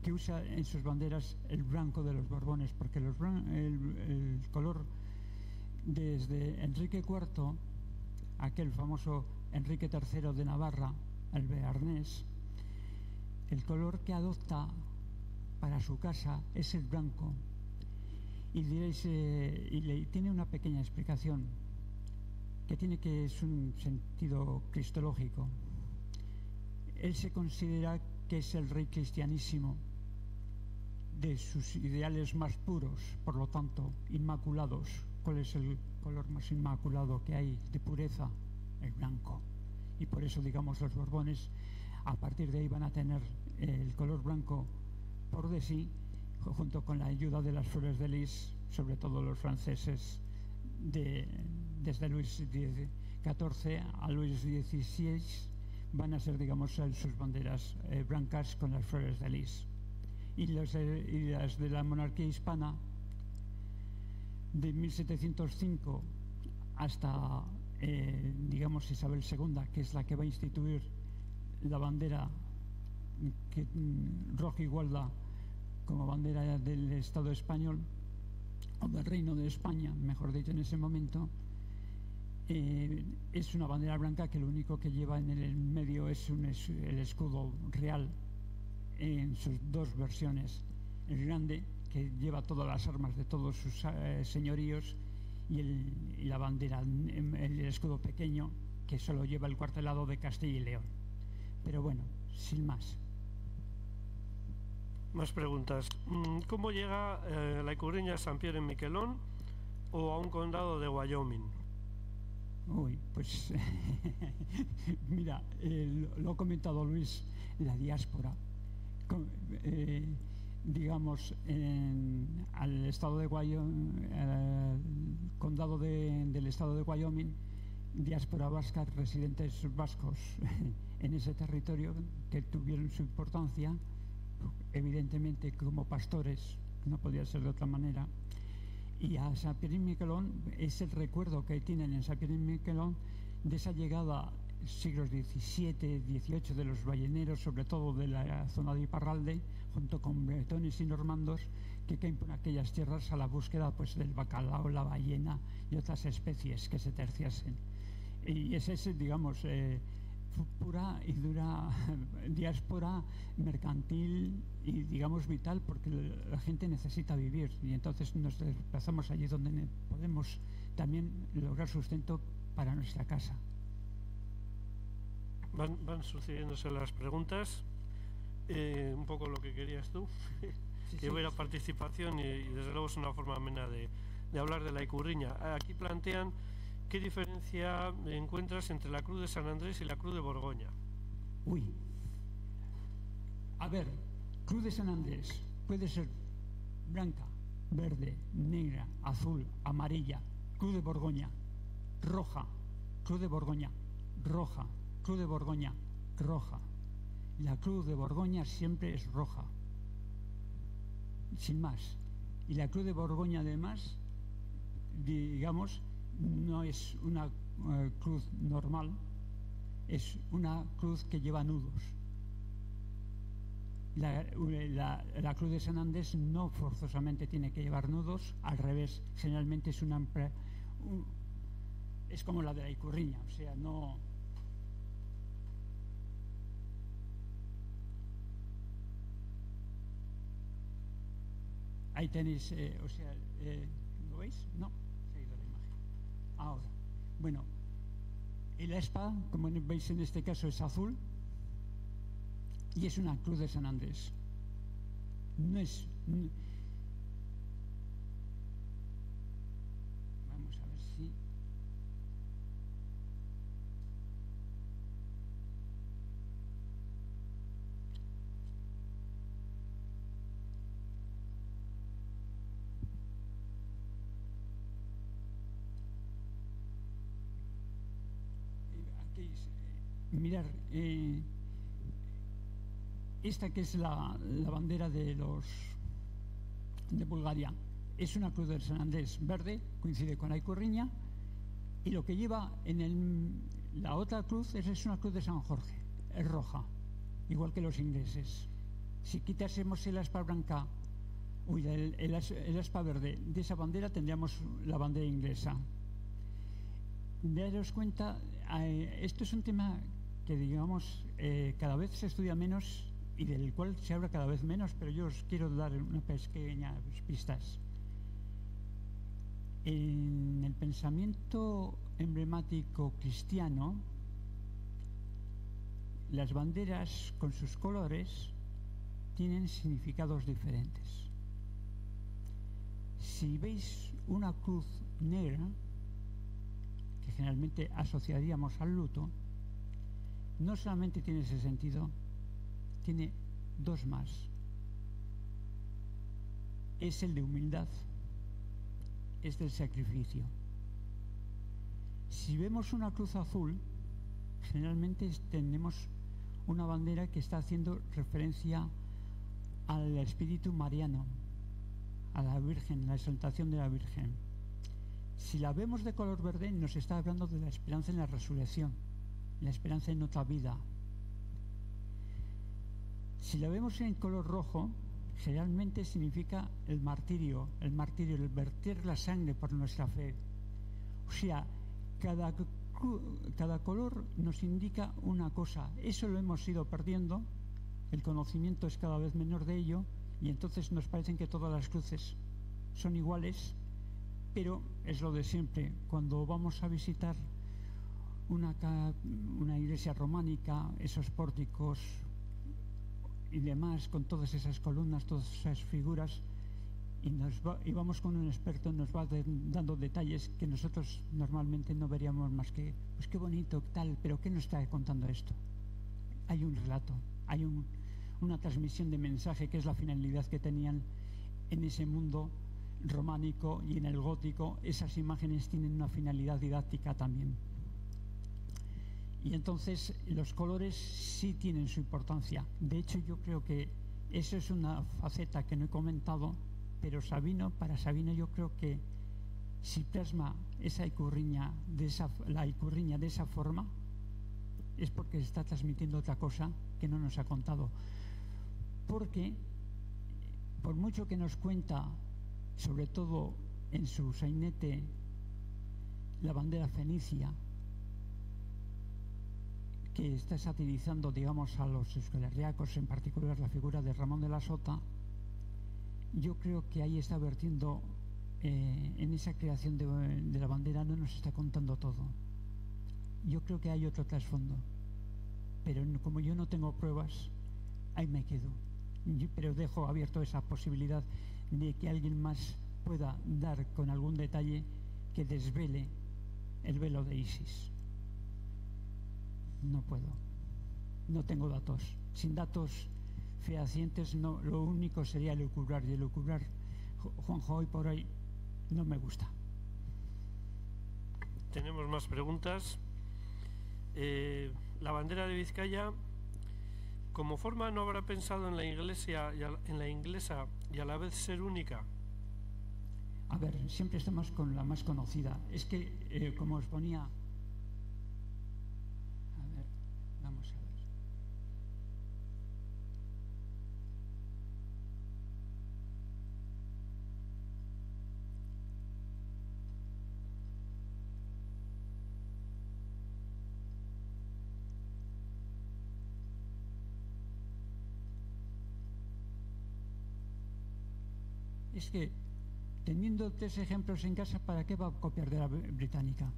que usa en sus banderas el blanco de los Borbones, porque el color desde Enrique IV, aquel famoso Enrique III de Navarra, el bearnés, el color que adopta para su casa es el blanco. Y diréis, y tiene una pequeña explicación, que es un sentido cristológico. Él se considera que es el rey cristianísimo de sus ideales más puros, por lo tanto, inmaculados. ¿Cuál es el color más inmaculado que hay de pureza? El blanco. Y por eso, digamos, los Borbones A partir de ahí van a tener el color blanco por de sí, junto con la ayuda de las flores de lis, sobre todo los franceses, desde Luis XIV a Luis XVI, van a ser, digamos, sus banderas blancas con las flores de lis. Y las de la monarquía hispana, de 1705 hasta, digamos, Isabel II, que es la que va a instituir la bandera roja y gualda como bandera del Estado español, o del Reino de España, mejor dicho, en ese momento. Es una bandera blanca que lo único que lleva en el medio es el escudo real en sus dos versiones: el grande, que lleva todas las armas de todos sus señoríos, y la bandera, el escudo pequeño, que solo lleva el cuartelado de Castilla y León. Pero bueno, sin más. Más preguntas. ¿Cómo llega la Ikurriña a San Pierre en Miquelón o a un condado de Wyoming? Uy, pues mira, lo ha comentado Luis, la diáspora. Digamos, al estado de Wyoming, condado del estado de Wyoming, diáspora vasca, residentes vascos en ese territorio que tuvieron su importancia, evidentemente como pastores, no podía ser de otra manera. Y a San Pierre y Miquelón es el recuerdo que tienen en San Pierre y Miquelón de esa llegada siglos XVII, XVIII de los balleneros, sobre todo de la zona de Iparralde, junto con bretones y normandos, que caen por aquellas tierras a la búsqueda, pues, del bacalao, la ballena y otras especies que se terciasen. Y ese es, digamos, pura y dura diáspora mercantil y, digamos, vital, porque la gente necesita vivir, y entonces nos desplazamos allí donde podemos también lograr sustento para nuestra casa. Van sucediéndose las preguntas, un poco lo que querías tú, que hubiera participación y desde luego es una forma amena de hablar de la Ikurriña. Aquí plantean qué diferencia encuentras entre la Cruz de San Andrés y la Cruz de Borgoña. Uy, a ver, Cruz de San Andrés puede ser blanca, verde, negra, azul, amarilla. Cruz de Borgoña, roja. Cruz de Borgoña, roja. Cruz de Borgoña, roja. La Cruz de Borgoña siempre es roja, sin más. Y la Cruz de Borgoña, además, digamos, no es una cruz normal, es una cruz que lleva nudos. La Cruz de San Andrés no forzosamente tiene que llevar nudos, al revés, generalmente es es como la de la Ikurriña, o sea, no. Ahí tenéis, o sea, ¿lo veis? No, se ha ido la imagen. Ahora, bueno, el aspa, como veis en este caso, es azul y es una Cruz de San Andrés. No es. Vamos a ver si. Mirar, esta que es la bandera de Bulgaria, es una Cruz de San Andrés verde, coincide con la Ikurriña, y lo que lleva en la otra cruz es una Cruz de San Jorge, es roja, igual que los ingleses. Si quitásemos el aspa blanca, el aspa verde de esa bandera, tendríamos la bandera inglesa. Daros cuenta, esto es un tema que, digamos, cada vez se estudia menos y del cual se habla cada vez menos, pero yo os quiero dar unas pequeñas pistas. En el pensamiento emblemático cristiano, las banderas con sus colores tienen significados diferentes. Si veis una cruz negra, que generalmente asociaríamos al luto, no solamente tiene ese sentido, tiene dos más. Es el de humildad, es del sacrificio. Si vemos una cruz azul, generalmente tenemos una bandera que está haciendo referencia al espíritu mariano, a la Virgen, la exaltación de la Virgen. Si la vemos de color verde, nos está hablando de la esperanza en la resurrección, la esperanza en otra vida. Si la vemos en color rojo, generalmente significa el martirio, el verter la sangre por nuestra fe. O sea, cada color nos indica una cosa. Eso lo hemos ido perdiendo, el conocimiento es cada vez menor de ello, y entonces nos parecen que todas las cruces son iguales, pero es lo de siempre. Cuando vamos a visitar una iglesia románica, esos pórticos y demás, con todas esas columnas, todas esas figuras, y vamos con un experto, nos va dando detalles que nosotros normalmente no veríamos más que, pues qué bonito, tal, pero ¿qué nos está contando esto? Hay un relato, hay una transmisión de mensaje, que es la finalidad que tenían en ese mundo románico, y en el gótico esas imágenes tienen una finalidad didáctica también. Y entonces los colores sí tienen su importancia. De hecho, yo creo que eso es una faceta que no he comentado, pero para Sabino yo creo que si plasma esa icurriña la icurriña de esa forma, es porque está transmitiendo otra cosa que no nos ha contado. Porque por mucho que nos cuenta, sobre todo en su sainete, la bandera fenicia, que está satirizando, digamos, a los euskal-herriacos, en particular la figura de Ramón de la Sota, yo creo que ahí está vertiendo, en esa creación de la bandera no nos está contando todo. Yo creo que hay otro trasfondo, pero como yo no tengo pruebas, ahí me quedo. Pero dejo abierto esa posibilidad de que alguien más pueda dar con algún detalle que desvele el velo de Isis. No puedo, no tengo datos. Sin datos fehacientes, no, lo único sería elucubrar, y elucubrar, Juanjo, hoy por hoy no me gusta. Tenemos más preguntas. La bandera de Vizcaya, como forma, ¿no habrá pensado en la inglesa y a la vez ser única? A ver, siempre estamos con la más conocida. Es que, como os ponía... Vamos a ver. Es que, teniendo 3 ejemplos en casa, ¿para qué va a copiar de la británica?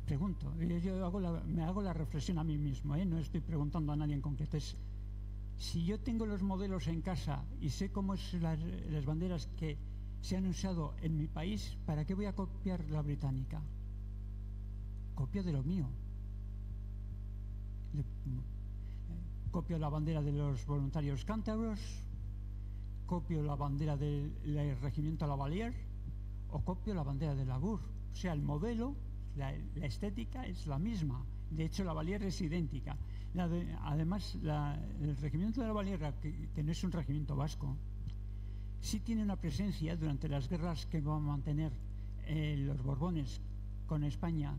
Pregunto, yo me hago la reflexión a mí mismo, no estoy preguntando a nadie en concreto. Si yo tengo los modelos en casa y sé cómo son las banderas que se han usado en mi país, ¿para qué voy a copiar la británica? Copio de lo mío. Copio la bandera de los voluntarios cántabros, copio la bandera del regimiento Lavalier, o copio la bandera de la GUR. O sea, el modelo, la estética es la misma. De hecho, la Lavalier es idéntica. Además, el regimiento de Lavalier, que no es un regimiento vasco, sí tiene una presencia durante las guerras que van a mantener los Borbones con España.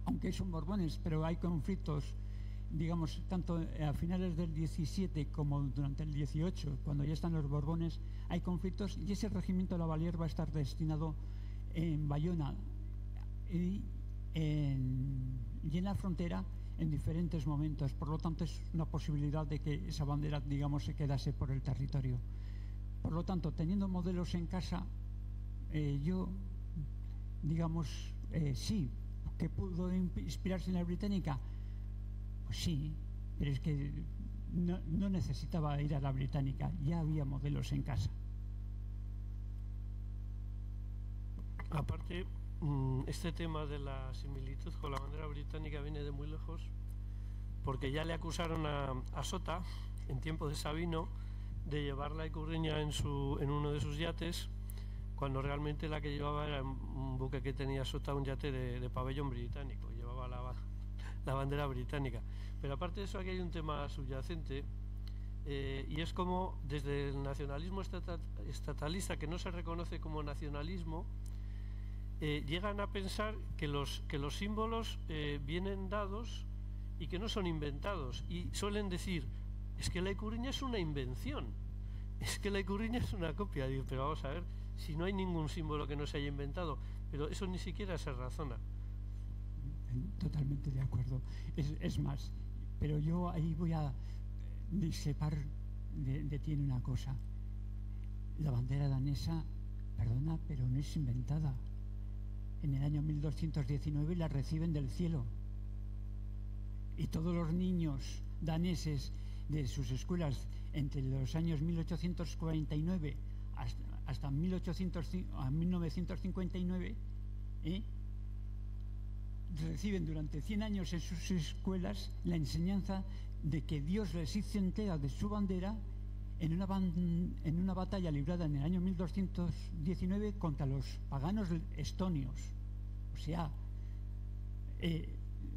Aunque son Borbones, pero hay conflictos, digamos, tanto a finales del 17 como durante el 18, cuando ya están los Borbones, hay conflictos, y ese regimiento Lavalier va a estar destinado en Bayona y en la frontera en diferentes momentos. Por lo tanto, es una posibilidad de que esa bandera, digamos, se quedase por el territorio. Por lo tanto, teniendo modelos en casa, yo, digamos, sí, que pudo inspirarse en la británica. Pues sí, pero es que no necesitaba ir a la británica, ya había modelos en casa. Aparte, este tema de la similitud con la bandera británica viene de muy lejos, porque ya le acusaron a Sota, en tiempo de Sabino, de llevar la Ikurriña en uno de sus yates, cuando realmente la que llevaba era un buque que tenía Sota, un yate de pabellón británico, llevaba la bandera británica. Pero aparte de eso, aquí hay un tema subyacente, y es como desde el nacionalismo estatalista, que no se reconoce como nacionalismo, llegan a pensar que los símbolos vienen dados y que no son inventados, y suelen decir, es que la Ikurriña es una invención, es que la Ikurriña es una copia. Digo, pero vamos a ver, si no hay ningún símbolo que no se haya inventado, pero eso ni siquiera se razona. Totalmente de acuerdo. Es más, pero yo ahí voy a discrepar de ti en una cosa. La bandera danesa, perdona, pero no es inventada. En el año 1219 la reciben del cielo. Y todos los niños daneses de sus escuelas entre los años 1849 hasta 1959 reciben durante 100 años en sus escuelas la enseñanza de que Dios les hizo entrega de su bandera en una batalla librada en el año 1219 contra los paganos estonios. O sea,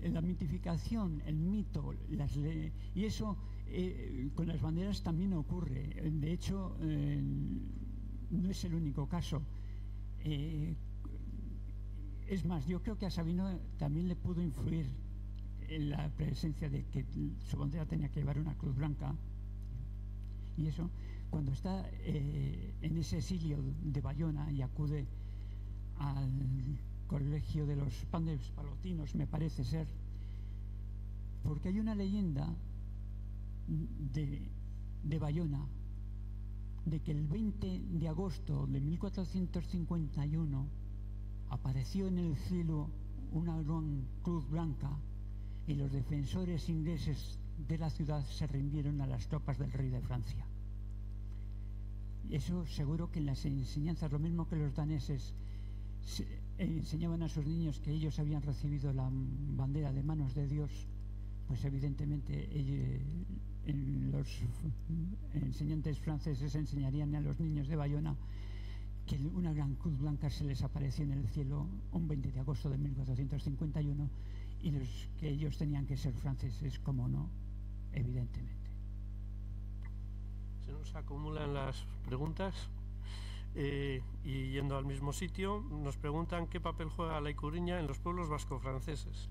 la mitificación, el mito, y eso con las banderas también ocurre. De hecho, no es el único caso. Es más, yo creo que a Sabino también le pudo influir en la presencia de que su bandera tenía que llevar una cruz blanca. Y eso, cuando está en ese exilio de Bayona y acude al colegio de los padres palotinos, me parece ser, porque hay una leyenda de Bayona de que el 20 de agosto de 1451 apareció en el cielo una gran cruz blanca y los defensores ingleses de la ciudad se rindieron a las tropas del rey de Francia. Eso seguro que en las enseñanzas, lo mismo que los daneses enseñaban a sus niños que ellos habían recibido la bandera de manos de Dios, pues evidentemente los enseñantes franceses enseñarían a los niños de Bayona que una gran cruz blanca se les apareció en el cielo un 20 de agosto de 1451 y que ellos tenían que ser franceses, como no, evidentemente. Se nos acumulan las preguntas. Y yendo al mismo sitio, nos preguntan qué papel juega la Ikurriña en los pueblos vasco-franceses.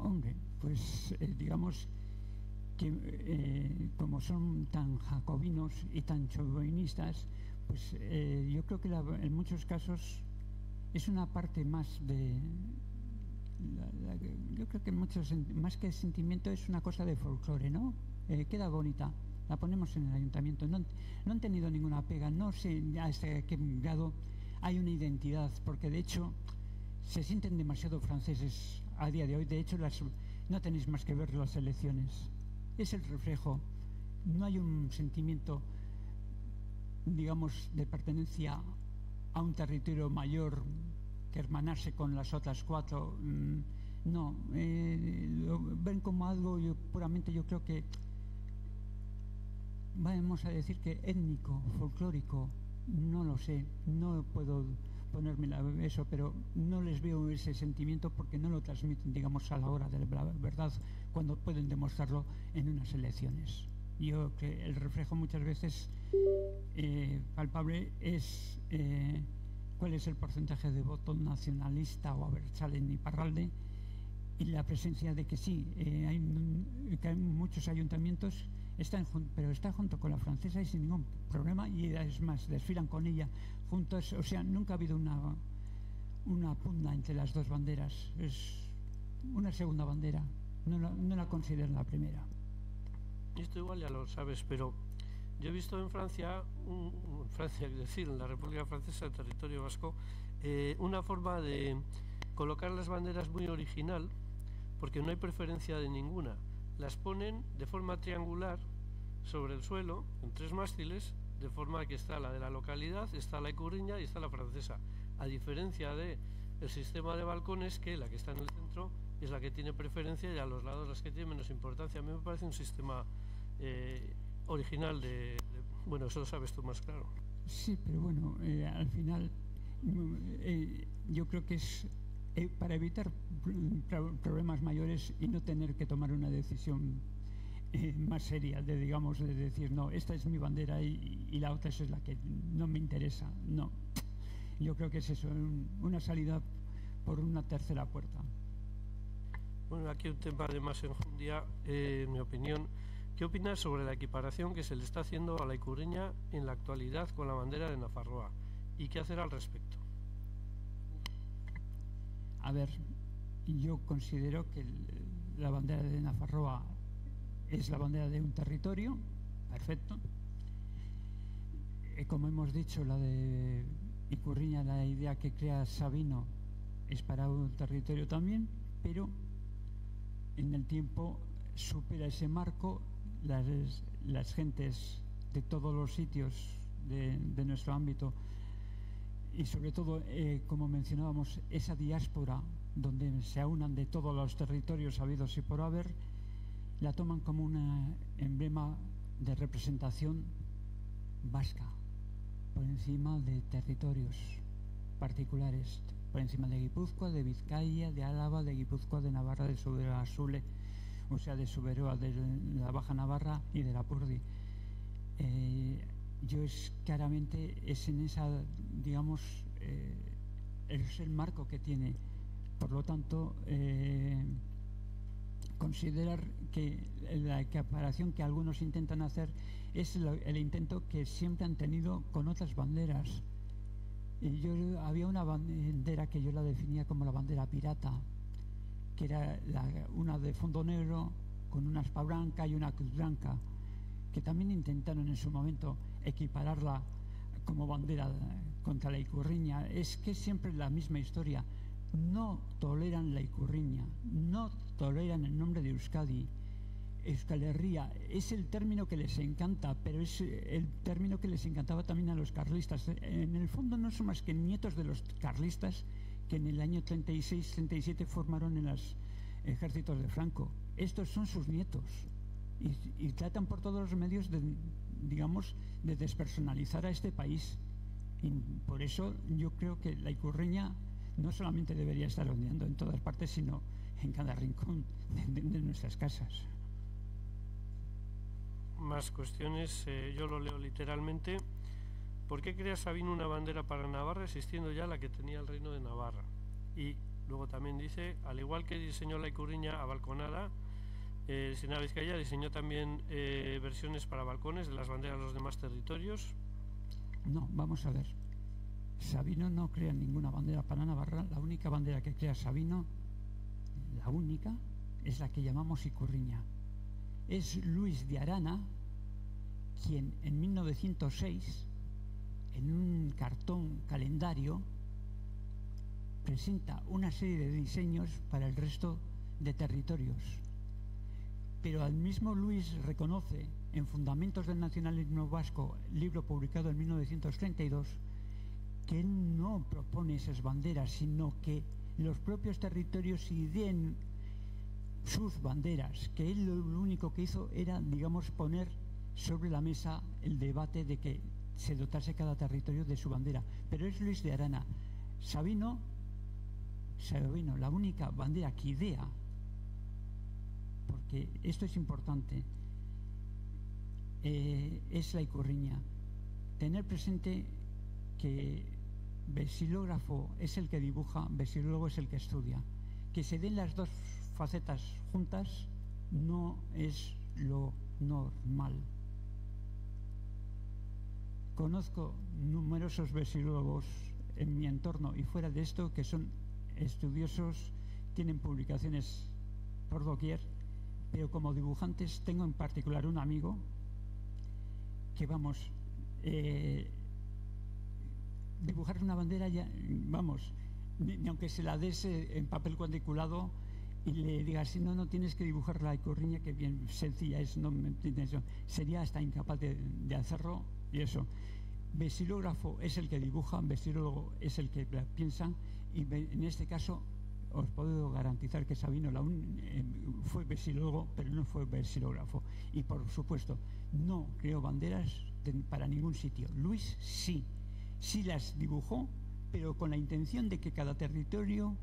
Hombre, pues digamos que como son tan jacobinos y tan chauvinistas, pues yo creo que en muchos casos es una parte más de... yo creo que más que sentimiento es una cosa de folclore, ¿no? Queda bonita. La ponemos en el ayuntamiento, no han tenido ninguna pega, no sé hasta qué grado hay una identidad, porque de hecho se sienten demasiado franceses a día de hoy. De hecho, no tenéis más que ver las elecciones, es el reflejo, no hay un sentimiento, digamos, de pertenencia a un territorio mayor que hermanarse con las otras cuatro, no, lo ven como algo puramente, yo creo que vamos a decir que étnico, folclórico, no lo sé, no puedo ponerme eso, pero no les veo ese sentimiento porque no lo transmiten, digamos, a la hora de la verdad, cuando pueden demostrarlo en unas elecciones. Yo creo que el reflejo muchas veces palpable es cuál es el porcentaje de voto nacionalista o Abertzale y Iparralde, y la presencia de que sí, hay muchos ayuntamientos pero está junto con la francesa y sin ningún problema, y es más, desfilan con ella juntos. O sea, nunca ha habido una pugna entre las dos banderas, es una segunda bandera, no la consideran la primera. Esto igual ya lo sabes, pero yo he visto en Francia, es decir, en la República Francesa, el territorio vasco, una forma de colocar las banderas muy original, porque no hay preferencia de ninguna. Las ponen de forma triangular sobre el suelo, en tres mástiles, de forma que está la de la localidad, está la Ikurriña y está la francesa, a diferencia de el sistema de balcones, que la que está en el centro es la que tiene preferencia y a los lados las que tienen menos importancia. A mí me parece un sistema original bueno, eso lo sabes tú más claro. Sí, pero bueno, al final yo creo que es para evitar problemas mayores y no tener que tomar una decisión más seria de, digamos, de decir, no, esta es mi bandera y la otra es la que no me interesa. No, yo creo que es eso, una salida por una tercera puerta. Bueno, aquí un tema de más enjundia, en mi opinión. ¿Qué opinas sobre la equiparación que se le está haciendo a la Ikurriña en la actualidad con la bandera de Nafarroa? ¿Y qué hacer al respecto? A ver, yo considero que la bandera de Nafarroa es la bandera de un territorio, perfecto. Como hemos dicho, la de Ikurriña, la idea que crea Sabino es para un territorio también, pero en el tiempo supera ese marco. Las gentes de todos los sitios de nuestro ámbito y sobre todo, como mencionábamos, esa diáspora donde se aunan de todos los territorios habidos y por haber, la toman como un emblema de representación vasca por encima de territorios particulares, por encima de Guipúzcoa, de Vizcaya, de Álava, de Guipúzcoa, de Navarra, de Subero-Asule, o sea, de Suberoa, de la Baja Navarra y de Lapurdi. Yo claramente es en esa, digamos, es el marco que tiene. Por lo tanto, considerar que la equiparación que algunos intentan hacer es el intento que siempre han tenido con otras banderas. Había una bandera que yo la definía como la bandera pirata, que era una de fondo negro con una aspa blanca y una cruz blanca, que también intentaron en su momento equipararla como bandera contra la Ikurriña. Es que siempre es la misma historia. No toleran la Ikurriña, no toleran el nombre de Euskadi. Euskal Herria es el término que les encanta, pero es el término que les encantaba también a los carlistas. En el fondo no son más que nietos de los carlistas que en el año 36-37 formaron en los ejércitos de Franco. Estos son sus nietos y tratan por todos los medios de, digamos, de despersonalizar a este país. Y por eso yo creo que la Ikurriña no solamente debería estar ondeando en todas partes, sino en cada rincón de nuestras casas. Más cuestiones, yo lo leo literalmente. ¿Por qué crea Sabino una bandera para Navarra existiendo ya la que tenía el Reino de Navarra? Y luego también dice, al igual que diseñó la Ikurriña abalconada, Sena Vizcaya diseñó también versiones para balcones de las banderas de los demás territorios. No, vamos a ver. Sabino no crea ninguna bandera para Navarra. La única bandera que crea Sabino, la única, es la que llamamos Ikurriña. Es Luis de Arana quien en 1906, en un cartón calendario, presenta una serie de diseños para el resto de territorios. Pero al mismo Luis reconoce en Fundamentos del Nacionalismo Vasco, libro publicado en 1932, que él no propone esas banderas, sino que los propios territorios ideen sus banderas, que él lo único que hizo era, digamos, poner sobre la mesa el debate de que se dotase cada territorio de su bandera. Pero es Luis de Arana. Sabino, la única bandera que idea, porque esto es importante, es la Ikurriña. Tener presente que vexilógrafo es el que dibuja, vexilólogo es el que estudia. Que se den las dos facetas juntas no es lo normal. Conozco numerosos vexilólogos en mi entorno y fuera de esto que son estudiosos, tienen publicaciones por doquier, pero como dibujantes tengo en particular un amigo que, vamos, dibujar una bandera ya, vamos, ni aunque se la des en papel cuadriculado y le digas, si no, no tienes que dibujar la Ikurriña, que bien sencilla es, no me entiendes, sería hasta incapaz de hacerlo y eso. Vexilógrafo es el que dibuja, vexilólogo es el que piensa, y en este caso os puedo garantizar que Sabino fue vexilólogo, pero no fue vexilógrafo. Y por supuesto, no creó banderas para ningún sitio. Luis sí las dibujó, pero con la intención de que cada territorio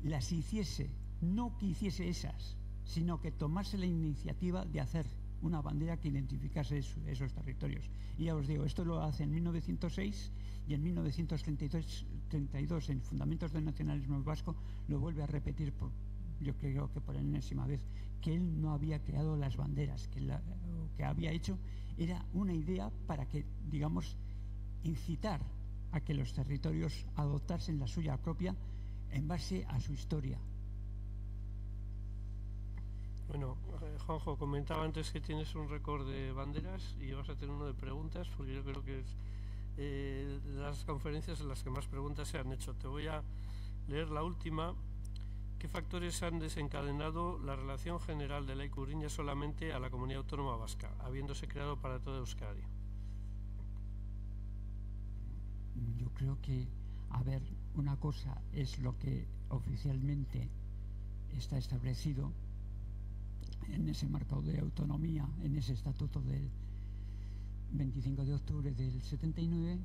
las hiciese, no que hiciese esas, sino que tomase la iniciativa de hacer una bandera que identificase esos territorios. Y ya os digo, esto lo hace en 1906 y en 1932 en Fundamentos del Nacionalismo Vasco lo vuelve a repetir, yo creo que por enésima vez, que él no había creado las banderas, que lo que había hecho era una idea para que, digamos, incitar a que los territorios adoptasen la suya propia en base a su historia. Bueno, Juanjo, comentaba antes que tienes un récord de banderas y vas a tener uno de preguntas, porque yo creo que es las conferencias en las que más preguntas se han hecho. Te voy a leer la última. ¿Qué factores han desencadenado la relación general de la Ikurriña solamente a la comunidad autónoma vasca, habiéndose creado para toda Euskadi? Yo creo que, a ver, una cosa es lo que oficialmente está establecido en ese marco de autonomía, en ese estatuto del 25 de octubre del 79,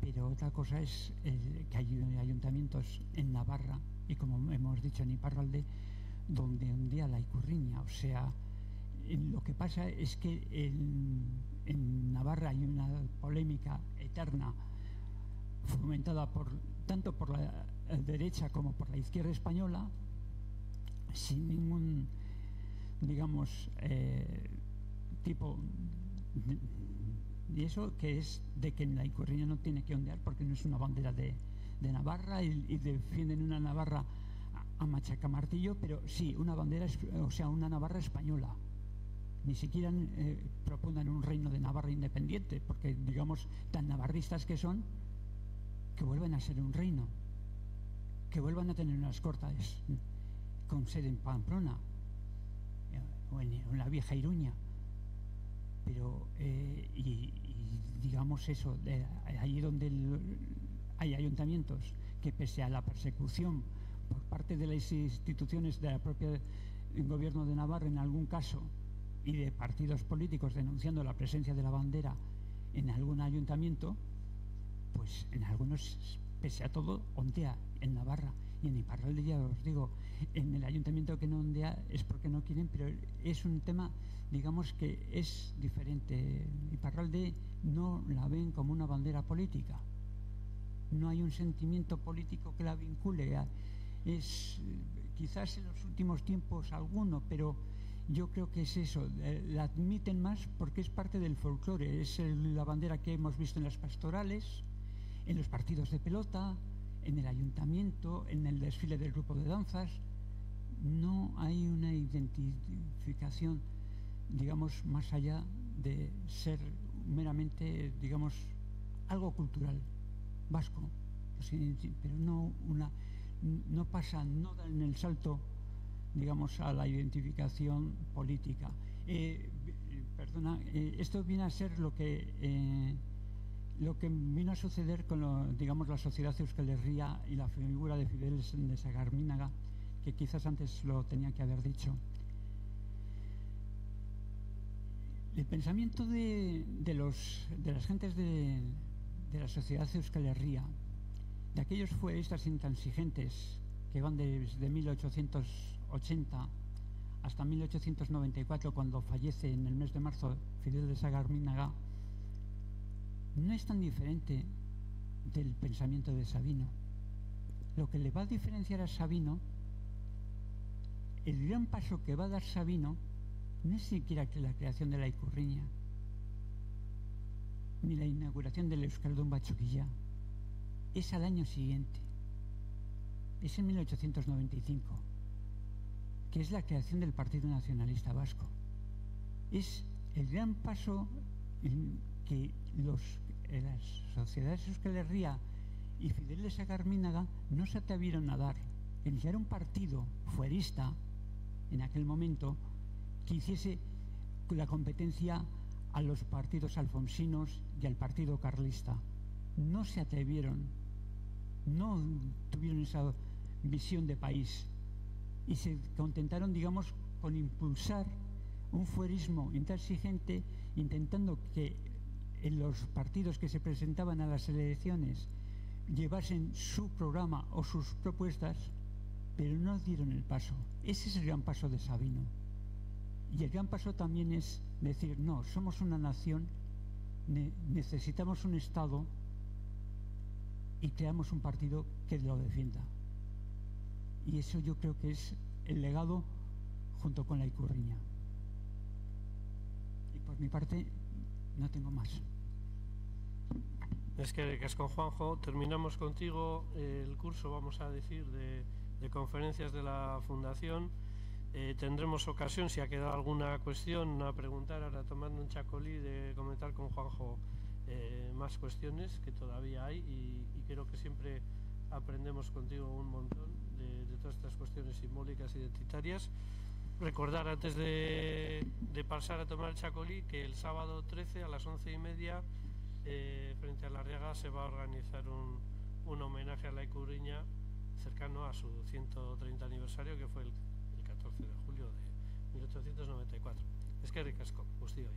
pero otra cosa es que hay ayuntamientos en Navarra y, como hemos dicho, en Iparralde, donde ondea la Ikurriña. O sea, lo que pasa es que en Navarra hay una polémica eterna fomentada tanto por la derecha como por la izquierda española, sin ningún, digamos, tipo y eso, que es de que la Ikurriña no tiene que ondear porque no es una bandera de Navarra, y defienden una Navarra a machacamartillo, pero sí, una bandera, o sea, una Navarra española. Ni siquiera propongan un reino de Navarra independiente, porque, digamos, tan navarristas que son, que vuelvan a ser un reino, que vuelvan a tener unas cortes con sede en Pamplona o en la vieja Iruña. Pero y digamos eso, allí donde hay ayuntamientos que, pese a la persecución por parte de las instituciones de la propia gobierno de Navarra en algún caso, y de partidos políticos denunciando la presencia de la bandera en algún ayuntamiento, pues en algunos, pese a todo, ondea en Navarra. Y en Iparralde, ya os digo, en el ayuntamiento que no ondea es porque no quieren, pero es un tema, digamos, que es diferente. Iparralde no la ven como una bandera política, no hay un sentimiento político que la vincule quizás en los últimos tiempos alguno, pero yo creo que es eso, la admiten más porque es parte del folclore, es la bandera que hemos visto en las pastorales, en los partidos de pelota, en el ayuntamiento, en el desfile del grupo de danzas. No hay una identificación, digamos, más allá de ser meramente, digamos, algo cultural vasco, pero no pasa, no dan el salto, digamos, a la identificación política. Esto viene a ser lo que vino a suceder con digamos, la sociedad Euskal Herria y la figura de Fidel de Sagarminaga, que quizás antes lo tenía que haber dicho. El pensamiento de las gentes de la sociedad Euskal Herria, de aquellos fueristas intransigentes que van desde 1880 hasta 1894, cuando fallece en el mes de marzo Fidel de Sagarminaga, no es tan diferente del pensamiento de Sabino. Lo que le va a diferenciar a Sabino, el gran paso que va a dar Sabino, no es siquiera que la creación de la Ikurriña, ni la inauguración del Euskaldun Batzokia, es al año siguiente, es en 1895, que es la creación del Partido Nacionalista Vasco. Es el gran paso que las sociedades Euskal Herria y Fidel de Sagarminaga no se atrevieron a dar. Iniciar un partido fuerista en aquel momento que hiciese la competencia a los partidos alfonsinos y al partido carlista. No se atrevieron, no tuvieron esa visión de país y se contentaron, digamos, con impulsar un fuerismo intransigente, intentando que en los partidos que se presentaban a las elecciones llevasen su programa o sus propuestas, pero no dieron el paso. Ese es el gran paso de Sabino. Y el gran paso también es decir, no, somos una nación, necesitamos un Estado y creamos un partido que lo defienda. Y eso yo creo que es el legado junto con la Ikurriña. Y por mi parte no tengo más. Es que con Juanjo terminamos contigo el curso, vamos a decir, de conferencias de la Fundación. Tendremos ocasión, si ha quedado alguna cuestión, a preguntar, ahora tomando un chacolí, de comentar con Juanjo más cuestiones que todavía hay, y creo que siempre aprendemos contigo un montón de todas estas cuestiones simbólicas identitarias. Recordar antes de pasar a tomar el chacolí que el sábado 13 a las 11:30 frente a la Arriaga se va a organizar un homenaje a la Ikurriña cercano a su 130 aniversario, que fue el 14 de julio de 1894. Eskerrik asko, guztioi.